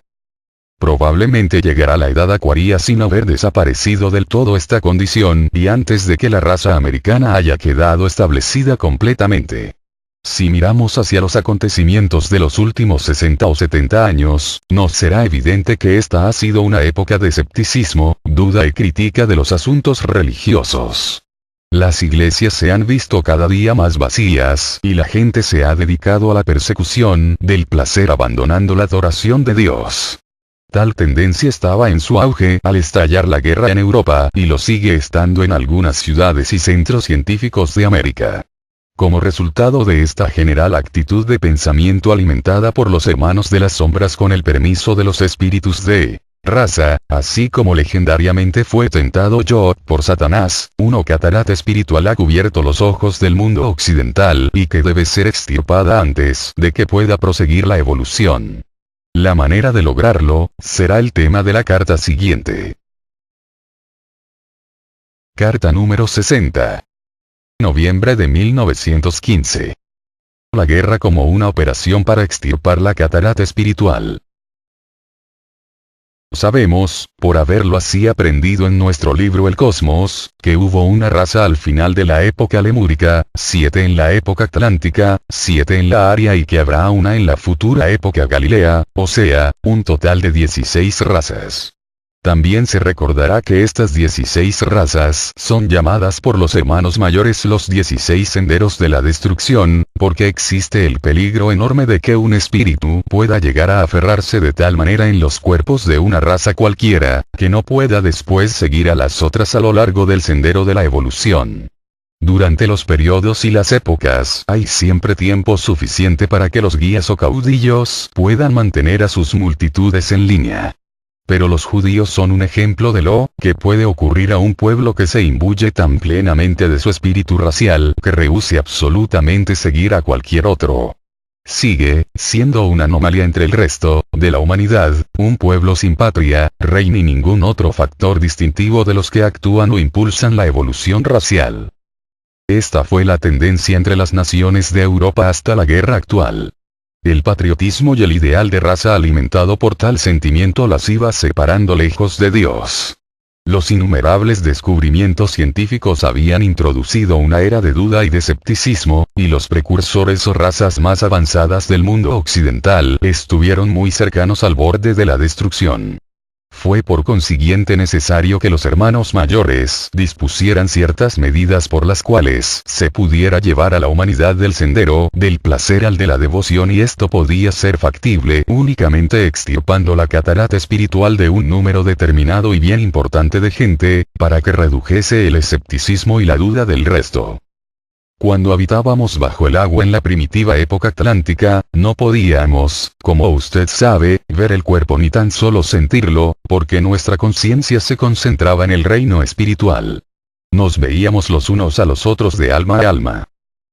Probablemente llegará la edad acuaria sin haber desaparecido del todo esta condición y antes de que la raza americana haya quedado establecida completamente. Si miramos hacia los acontecimientos de los últimos 60 o 70 años, nos será evidente que esta ha sido una época de escepticismo, duda y crítica de los asuntos religiosos. Las iglesias se han visto cada día más vacías y la gente se ha dedicado a la persecución del placer abandonando la adoración de Dios. Tal tendencia estaba en su auge al estallar la guerra en Europa y lo sigue estando en algunas ciudades y centros científicos de América. Como resultado de esta general actitud de pensamiento alimentada por los hermanos de las sombras con el permiso de los espíritus de raza, así como legendariamente fue tentado Job por Satanás, una catarata espiritual ha cubierto los ojos del mundo occidental y que debe ser extirpada antes de que pueda proseguir la evolución. La manera de lograrlo será el tema de la carta siguiente. Carta número 60. Noviembre de 1915. La guerra como una operación para extirpar la catarata espiritual. Sabemos, por haberlo así aprendido en nuestro libro El Cosmos, que hubo una raza al final de la época lemúrica, 7 en la época atlántica, 7 en la Aria y que habrá una en la futura época galilea, o sea, un total de 16 razas. También se recordará que estas 16 razas son llamadas por los hermanos mayores los 16 senderos de la destrucción, porque existe el peligro enorme de que un espíritu pueda llegar a aferrarse de tal manera en los cuerpos de una raza cualquiera, que no pueda después seguir a las otras a lo largo del sendero de la evolución. Durante los periodos y las épocas hay siempre tiempo suficiente para que los guías o caudillos puedan mantener a sus multitudes en línea. Pero los judíos son un ejemplo de lo que puede ocurrir a un pueblo que se imbuye tan plenamente de su espíritu racial que rehúse absolutamente seguir a cualquier otro. Sigue siendo una anomalía entre el resto de la humanidad, un pueblo sin patria, rey ni ningún otro factor distintivo de los que actúan o impulsan la evolución racial. Esta fue la tendencia entre las naciones de Europa hasta la guerra actual. El patriotismo y el ideal de raza alimentado por tal sentimiento las iba separando lejos de Dios. Los innumerables descubrimientos científicos habían introducido una era de duda y de escepticismo, y los precursores o razas más avanzadas del mundo occidental estuvieron muy cercanos al borde de la destrucción. Fue por consiguiente necesario que los hermanos mayores dispusieran ciertas medidas por las cuales se pudiera llevar a la humanidad del sendero del placer al de la devoción y esto podía ser factible únicamente extirpando la catarata espiritual de un número determinado y bien importante de gente, para que redujese el escepticismo y la duda del resto. Cuando habitábamos bajo el agua en la primitiva época atlántica, no podíamos, como usted sabe, ver el cuerpo ni tan solo sentirlo, porque nuestra conciencia se concentraba en el reino espiritual. Nos veíamos los unos a los otros de alma a alma.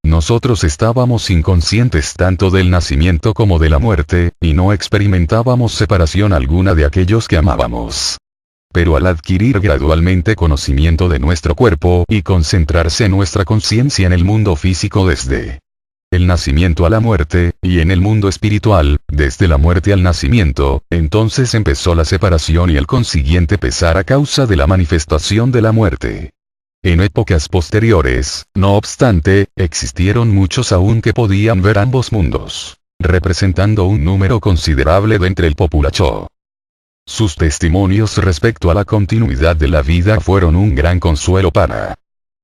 Nosotros estábamos inconscientes tanto del nacimiento como de la muerte, y no experimentábamos separación alguna de aquellos que amábamos. Pero al adquirir gradualmente conocimiento de nuestro cuerpo y concentrarse nuestra conciencia en el mundo físico desde el nacimiento a la muerte, y en el mundo espiritual, desde la muerte al nacimiento, entonces empezó la separación y el consiguiente pesar a causa de la manifestación de la muerte. En épocas posteriores, no obstante, existieron muchos aún que podían ver ambos mundos, representando un número considerable de entre el populacho. Sus testimonios respecto a la continuidad de la vida fueron un gran consuelo para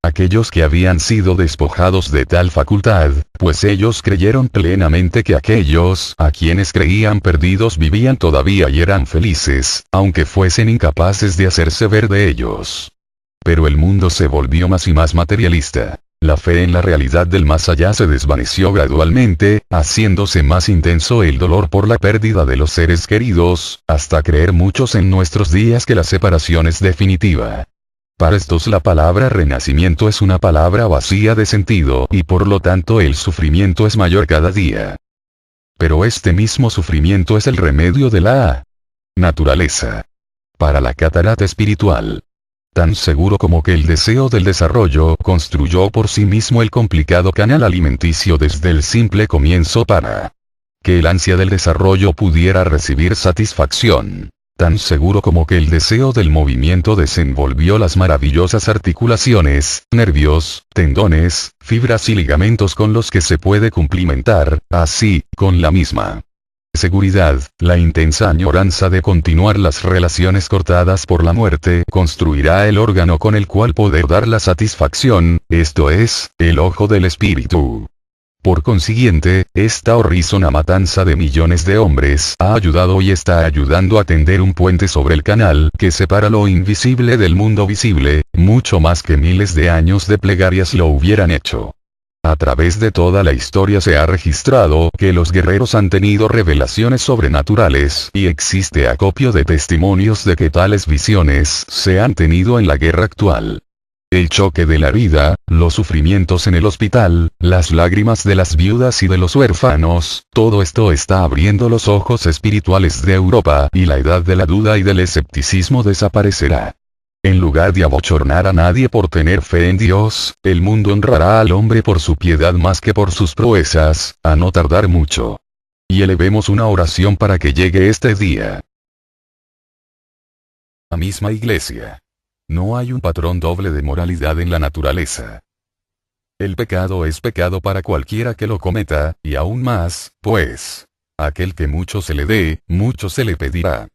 aquellos que habían sido despojados de tal facultad, pues ellos creyeron plenamente que aquellos a quienes creían perdidos vivían todavía y eran felices, aunque fuesen incapaces de hacerse ver de ellos. Pero el mundo se volvió más y más materialista. La fe en la realidad del más allá se desvaneció gradualmente, haciéndose más intenso el dolor por la pérdida de los seres queridos, hasta creer muchos en nuestros días que la separación es definitiva. Para estos la palabra renacimiento es una palabra vacía de sentido y por lo tanto el sufrimiento es mayor cada día. Pero este mismo sufrimiento es el remedio de la naturaleza. Para la catarata espiritual. Tan seguro como que el deseo del desarrollo construyó por sí mismo el complicado canal alimenticio desde el simple comienzo para que el ansia del desarrollo pudiera recibir satisfacción. Tan seguro como que el deseo del movimiento desenvolvió las maravillosas articulaciones, nervios, tendones, fibras y ligamentos con los que se puede cumplimentar, así, con la misma seguridad, la intensa añoranza de continuar las relaciones cortadas por la muerte construirá el órgano con el cual poder dar la satisfacción, esto es, el ojo del espíritu. Por consiguiente, esta horrísona matanza de millones de hombres ha ayudado y está ayudando a tender un puente sobre el canal que separa lo invisible del mundo visible, mucho más que miles de años de plegarias lo hubieran hecho. A través de toda la historia se ha registrado que los guerreros han tenido revelaciones sobrenaturales y existe acopio de testimonios de que tales visiones se han tenido en la guerra actual. El choque de la vida, los sufrimientos en el hospital, las lágrimas de las viudas y de los huérfanos, todo esto está abriendo los ojos espirituales de Europa y la edad de la duda y del escepticismo desaparecerá. En lugar de abochornar a nadie por tener fe en Dios, el mundo honrará al hombre por su piedad más que por sus proezas, a no tardar mucho. Y elevemos una oración para que llegue este día. La misma Iglesia. No hay un patrón doble de moralidad en la naturaleza. El pecado es pecado para cualquiera que lo cometa, y aún más, pues, aquel que mucho se le dé, mucho se le pedirá.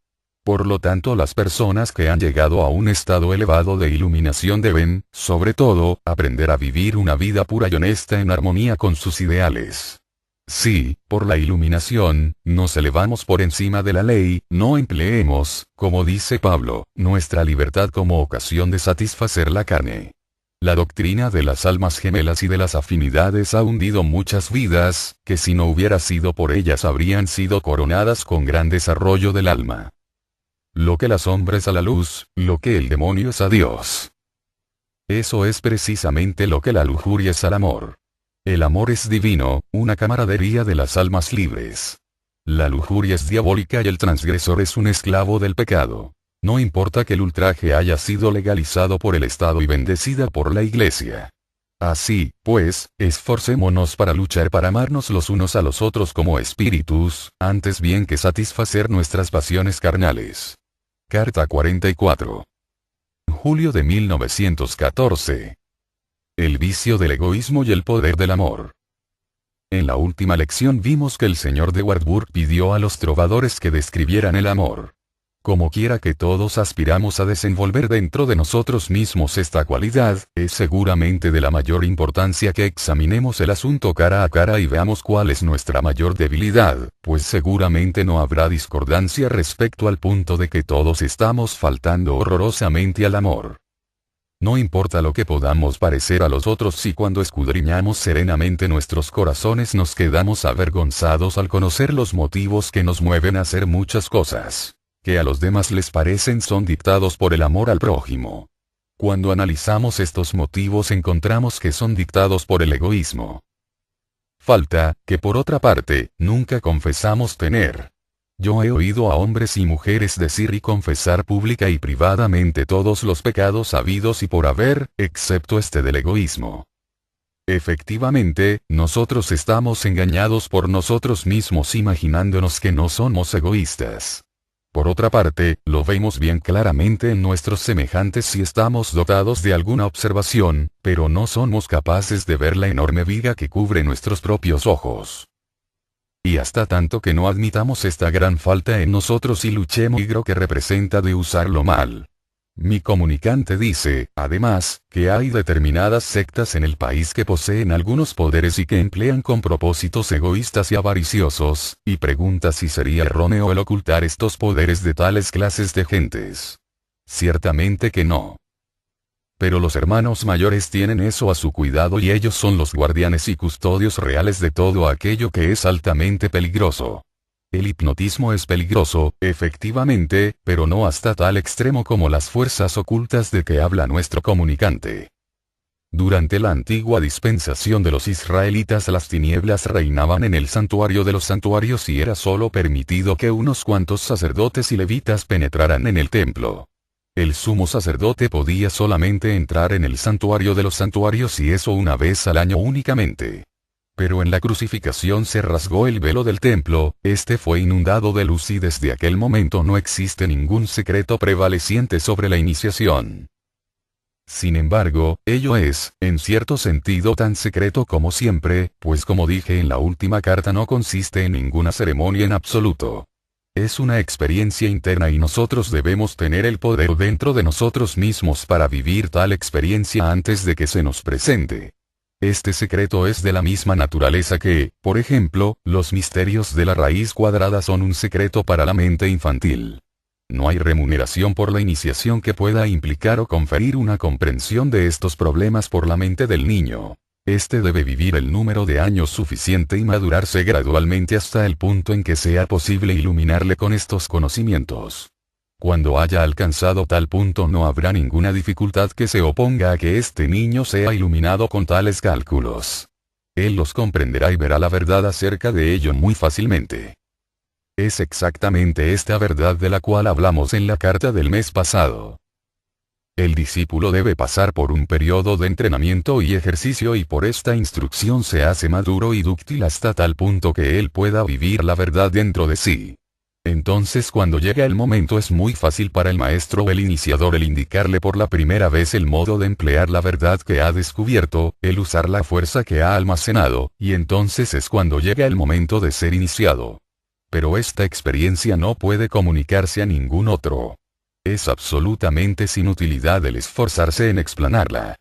Por lo tanto, las personas que han llegado a un estado elevado de iluminación deben, sobre todo, aprender a vivir una vida pura y honesta en armonía con sus ideales. Si, por la iluminación, nos elevamos por encima de la ley, no empleemos, como dice Pablo, nuestra libertad como ocasión de satisfacer la carne. La doctrina de las almas gemelas y de las afinidades ha hundido muchas vidas, que si no hubiera sido por ellas habrían sido coronadas con gran desarrollo del alma. Lo que la sombra es a la luz, lo que el demonio es a Dios. Eso es precisamente lo que la lujuria es al amor. El amor es divino, una camaradería de las almas libres. La lujuria es diabólica y el transgresor es un esclavo del pecado. No importa que el ultraje haya sido legalizado por el Estado y bendecida por la Iglesia. Así, pues, esforcémonos para luchar para amarnos los unos a los otros como espíritus, antes bien que satisfacer nuestras pasiones carnales. Carta 44. Julio de 1914. El vicio del egoísmo y el poder del amor. En la última lección vimos que el señor de Wartburg pidió a los trovadores que describieran el amor. Como quiera que todos aspiramos a desenvolver dentro de nosotros mismos esta cualidad, es seguramente de la mayor importancia que examinemos el asunto cara a cara y veamos cuál es nuestra mayor debilidad, pues seguramente no habrá discordancia respecto al punto de que todos estamos faltando horrorosamente al amor. No importa lo que podamos parecer a los otros si cuando escudriñamos serenamente nuestros corazones nos quedamos avergonzados al conocer los motivos que nos mueven a hacer muchas cosas que a los demás les parecen son dictados por el amor al prójimo. Cuando analizamos estos motivos encontramos que son dictados por el egoísmo. Falta, que por otra parte, nunca confesamos tener. Yo he oído a hombres y mujeres decir y confesar pública y privadamente todos los pecados habidos y por haber, excepto este del egoísmo. Efectivamente, nosotros estamos engañados por nosotros mismos imaginándonos que no somos egoístas. Por otra parte, lo vemos bien claramente en nuestros semejantes si estamos dotados de alguna observación, pero no somos capaces de ver la enorme viga que cubre nuestros propios ojos. Y hasta tanto que no admitamos esta gran falta en nosotros y luchemos el peligro que representa de usarlo mal. Mi comunicante dice, además, que hay determinadas sectas en el país que poseen algunos poderes y que emplean con propósitos egoístas y avariciosos, y pregunta si sería erróneo el ocultar estos poderes de tales clases de gentes. Ciertamente que no. Pero los hermanos mayores tienen eso a su cuidado y ellos son los guardianes y custodios reales de todo aquello que es altamente peligroso. El hipnotismo es peligroso, efectivamente, pero no hasta tal extremo como las fuerzas ocultas de que habla nuestro comunicante. Durante la antigua dispensación de los israelitas las tinieblas reinaban en el santuario de los santuarios y era solo permitido que unos cuantos sacerdotes y levitas penetraran en el templo. El sumo sacerdote podía solamente entrar en el santuario de los santuarios y eso una vez al año únicamente. Pero en la crucificación se rasgó el velo del templo, este fue inundado de luz y desde aquel momento no existe ningún secreto prevaleciente sobre la iniciación. Sin embargo, ello es, en cierto sentido tan secreto como siempre, pues como dije en la última carta no consiste en ninguna ceremonia en absoluto. Es una experiencia interna y nosotros debemos tener el poder dentro de nosotros mismos para vivir tal experiencia antes de que se nos presente. Este secreto es de la misma naturaleza que, por ejemplo, los misterios de la raíz cuadrada son un secreto para la mente infantil. No hay remuneración por la iniciación que pueda implicar o conferir una comprensión de estos problemas por la mente del niño. Este debe vivir el número de años suficiente y madurarse gradualmente hasta el punto en que sea posible iluminarle con estos conocimientos. Cuando haya alcanzado tal punto no habrá ninguna dificultad que se oponga a que este niño sea iluminado con tales cálculos. Él los comprenderá y verá la verdad acerca de ello muy fácilmente. Es exactamente esta verdad de la cual hablamos en la carta del mes pasado. El discípulo debe pasar por un periodo de entrenamiento y ejercicio y por esta instrucción se hace maduro y dúctil hasta tal punto que él pueda vivir la verdad dentro de sí. Entonces cuando llega el momento es muy fácil para el maestro o el iniciador el indicarle por la primera vez el modo de emplear la verdad que ha descubierto, el usar la fuerza que ha almacenado, y entonces es cuando llega el momento de ser iniciado. Pero esta experiencia no puede comunicarse a ningún otro. Es absolutamente sin utilidad el esforzarse en explanarla.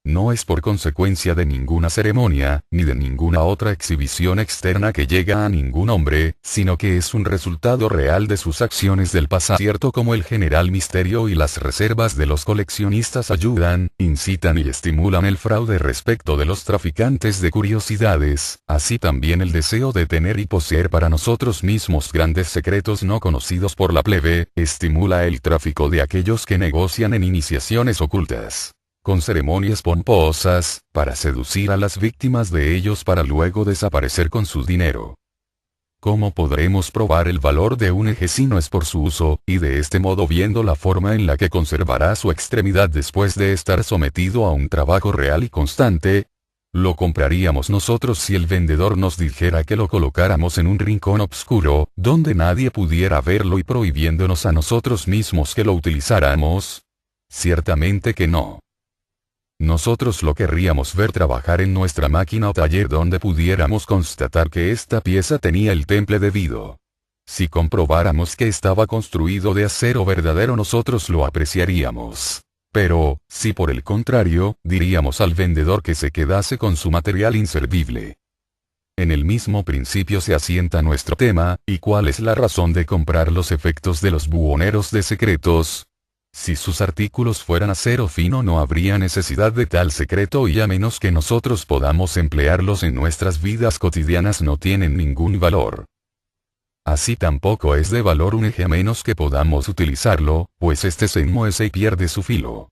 No es por consecuencia de ninguna ceremonia, ni de ninguna otra exhibición externa que llega a ningún hombre, sino que es un resultado real de sus acciones del pasado. Cierto como el general misterio y las reservas de los coleccionistas ayudan, incitan y estimulan el fraude respecto de los traficantes de curiosidades, así también el deseo de tener y poseer para nosotros mismos grandes secretos no conocidos por la plebe, estimula el tráfico de aquellos que negocian en iniciaciones ocultas, con ceremonias pomposas, para seducir a las víctimas de ellos para luego desaparecer con su dinero. ¿Cómo podremos probar el valor de un eje si no es por su uso, y de este modo viendo la forma en la que conservará su extremidad después de estar sometido a un trabajo real y constante? Lo compraríamos nosotros si el vendedor nos dijera que lo colocáramos en un rincón obscuro, donde nadie pudiera verlo y prohibiéndonos a nosotros mismos que lo utilizáramos. Ciertamente que no. Nosotros lo querríamos ver trabajar en nuestra máquina o taller donde pudiéramos constatar que esta pieza tenía el temple debido. Si comprobáramos que estaba construido de acero verdadero nosotros lo apreciaríamos. Pero, si por el contrario, diríamos al vendedor que se quedase con su material inservible. En el mismo principio se asienta nuestro tema, ¿y cuál es la razón de comprar los efectos de los buhoneros de secretos? Si sus artículos fueran acero fino no habría necesidad de tal secreto y a menos que nosotros podamos emplearlos en nuestras vidas cotidianas no tienen ningún valor. Así tampoco es de valor un eje a menos que podamos utilizarlo, pues este se enmohece y pierde su filo.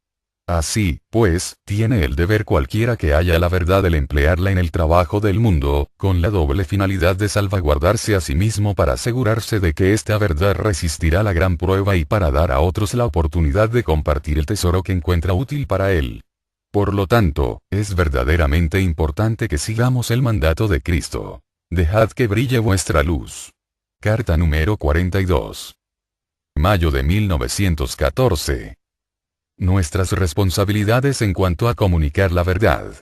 Así, pues, tiene el deber cualquiera que haya la verdad el emplearla en el trabajo del mundo, con la doble finalidad de salvaguardarse a sí mismo para asegurarse de que esta verdad resistirá la gran prueba y para dar a otros la oportunidad de compartir el tesoro que encuentra útil para él. Por lo tanto, es verdaderamente importante que sigamos el mandato de Cristo. Dejad que brille vuestra luz. Carta número 42. Mayo de 1914. Nuestras responsabilidades en cuanto a comunicar la verdad.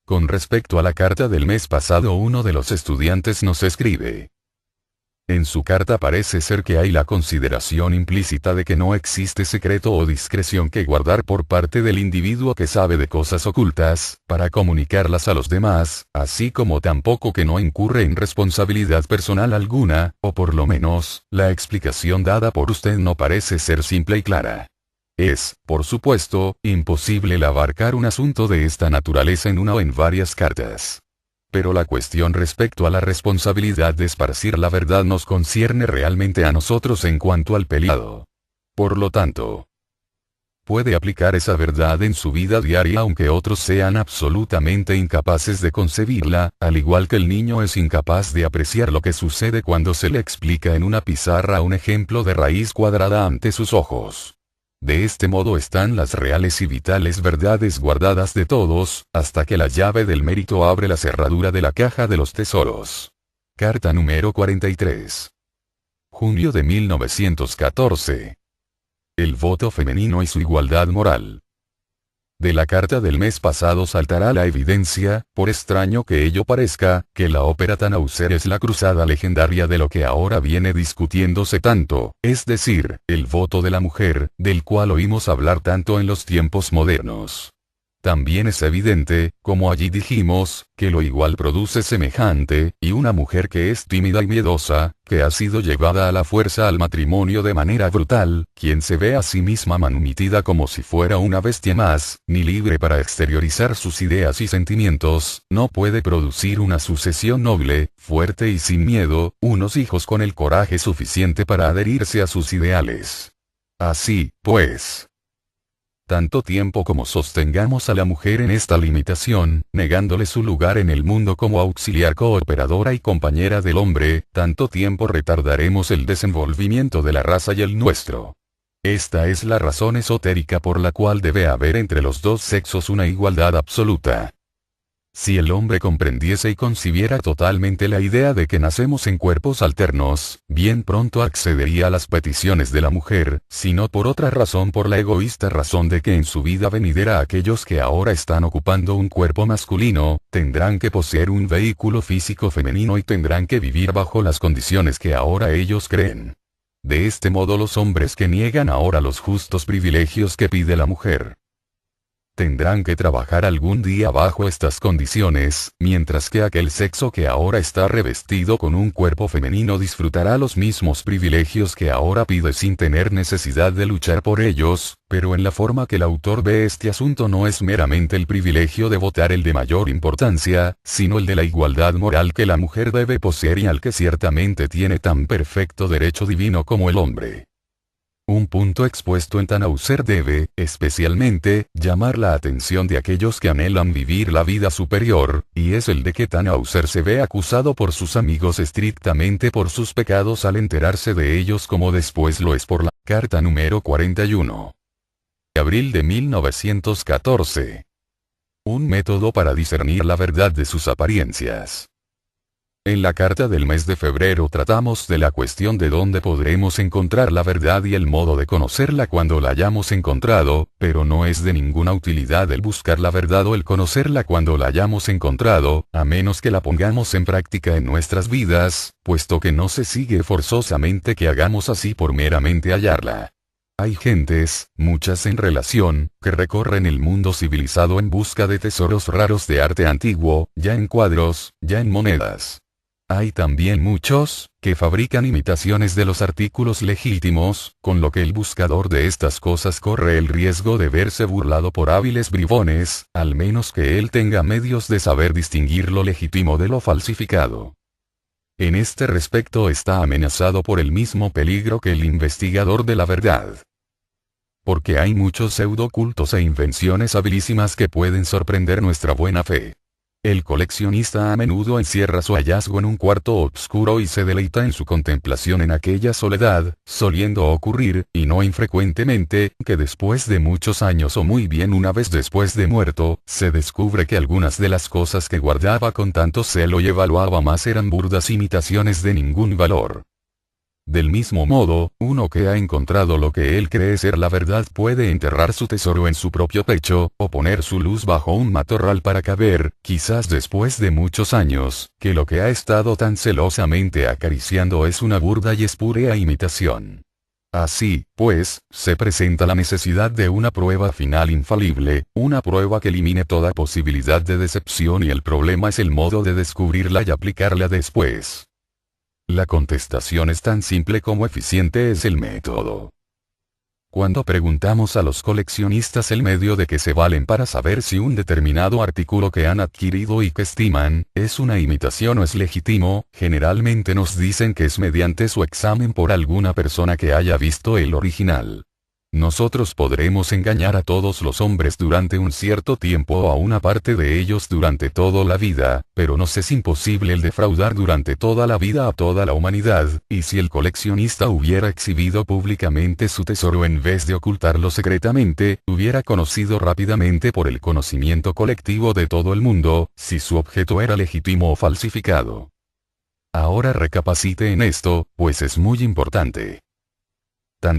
Con respecto a la carta del mes pasado, uno de los estudiantes nos escribe. En su carta parece ser que hay la consideración implícita de que no existe secreto o discreción que guardar por parte del individuo que sabe de cosas ocultas, para comunicarlas a los demás, así como tampoco que no incurre en responsabilidad personal alguna, o por lo menos, la explicación dada por usted no parece ser simple y clara. Es, por supuesto, imposible el abarcar un asunto de esta naturaleza en una o en varias cartas. Pero la cuestión respecto a la responsabilidad de esparcir la verdad nos concierne realmente a nosotros en cuanto al peleado. Por lo tanto, puede aplicar esa verdad en su vida diaria aunque otros sean absolutamente incapaces de concebirla, al igual que el niño es incapaz de apreciar lo que sucede cuando se le explica en una pizarra un ejemplo de raíz cuadrada ante sus ojos. De este modo están las reales y vitales verdades guardadas de todos, hasta que la llave del mérito abre la cerradura de la caja de los tesoros. Carta número 43. Junio de 1914. El voto femenino y su igualdad moral. De la carta del mes pasado saltará la evidencia, por extraño que ello parezca, que la ópera Tannhäuser es la cruzada legendaria de lo que ahora viene discutiéndose tanto, es decir, el voto de la mujer, del cual oímos hablar tanto en los tiempos modernos. También es evidente, como allí dijimos, que lo igual produce semejante, y una mujer que es tímida y miedosa, que ha sido llevada a la fuerza al matrimonio de manera brutal, quien se ve a sí misma manumitida como si fuera una bestia más, ni libre para exteriorizar sus ideas y sentimientos, no puede producir una sucesión noble, fuerte y sin miedo, unos hijos con el coraje suficiente para adherirse a sus ideales. Así, pues, tanto tiempo como sostengamos a la mujer en esta limitación, negándole su lugar en el mundo como auxiliar cooperadora y compañera del hombre, tanto tiempo retardaremos el desenvolvimiento de la raza y el nuestro. Esta es la razón esotérica por la cual debe haber entre los dos sexos una igualdad absoluta. Si el hombre comprendiese y concibiera totalmente la idea de que nacemos en cuerpos alternos, bien pronto accedería a las peticiones de la mujer, si no por otra razón por la egoísta razón de que en su vida venidera aquellos que ahora están ocupando un cuerpo masculino, tendrán que poseer un vehículo físico femenino y tendrán que vivir bajo las condiciones que ahora ellos creen. De este modo los hombres que niegan ahora los justos privilegios que pide la mujer, tendrán que trabajar algún día bajo estas condiciones, mientras que aquel sexo que ahora está revestido con un cuerpo femenino disfrutará los mismos privilegios que ahora pide sin tener necesidad de luchar por ellos, pero en la forma que el autor ve este asunto no es meramente el privilegio de votar el de mayor importancia, sino el de la igualdad moral que la mujer debe poseer y al que ciertamente tiene tan perfecto derecho divino como el hombre. Un punto expuesto en Tannhäuser debe, especialmente, llamar la atención de aquellos que anhelan vivir la vida superior, y es el de que Tannhäuser se ve acusado por sus amigos estrictamente por sus pecados al enterarse de ellos como después lo es por la carta número 41. Abril de 1914. Un método para discernir la verdad de sus apariencias. En la carta del mes de febrero tratamos de la cuestión de dónde podremos encontrar la verdad y el modo de conocerla cuando la hayamos encontrado, pero no es de ninguna utilidad el buscar la verdad o el conocerla cuando la hayamos encontrado, a menos que la pongamos en práctica en nuestras vidas, puesto que no se sigue forzosamente que hagamos así por meramente hallarla. Hay gentes, muchas en relación, que recorren el mundo civilizado en busca de tesoros raros de arte antiguo, ya en cuadros, ya en monedas. Hay también muchos, que fabrican imitaciones de los artículos legítimos, con lo que el buscador de estas cosas corre el riesgo de verse burlado por hábiles bribones, al menos que él tenga medios de saber distinguir lo legítimo de lo falsificado. En este respecto está amenazado por el mismo peligro que el investigador de la verdad. Porque hay muchos pseudocultos e invenciones habilísimas que pueden sorprender nuestra buena fe. El coleccionista a menudo encierra su hallazgo en un cuarto oscuro y se deleita en su contemplación en aquella soledad, soliendo ocurrir, y no infrecuentemente, que después de muchos años o muy bien una vez después de muerto, se descubre que algunas de las cosas que guardaba con tanto celo y evaluaba más eran burdas imitaciones de ningún valor. Del mismo modo, uno que ha encontrado lo que él cree ser la verdad puede enterrar su tesoro en su propio pecho, o poner su luz bajo un matorral para caber, quizás después de muchos años, que lo que ha estado tan celosamente acariciando es una burda y espúrea imitación. Así, pues, se presenta la necesidad de una prueba final infalible, una prueba que elimine toda posibilidad de decepción y el problema es el modo de descubrirla y aplicarla después. La contestación es tan simple como eficiente es el método. Cuando preguntamos a los coleccionistas el medio de que se valen para saber si un determinado artículo que han adquirido y que estiman, es una imitación o es legítimo, generalmente nos dicen que es mediante su examen por alguna persona que haya visto el original. Nosotros podremos engañar a todos los hombres durante un cierto tiempo o a una parte de ellos durante toda la vida, pero nos es imposible el defraudar durante toda la vida a toda la humanidad, y si el coleccionista hubiera exhibido públicamente su tesoro en vez de ocultarlo secretamente, hubiera conocido rápidamente por el conocimiento colectivo de todo el mundo, si su objeto era legítimo o falsificado. Ahora recapacite en esto, pues es muy importante. Tan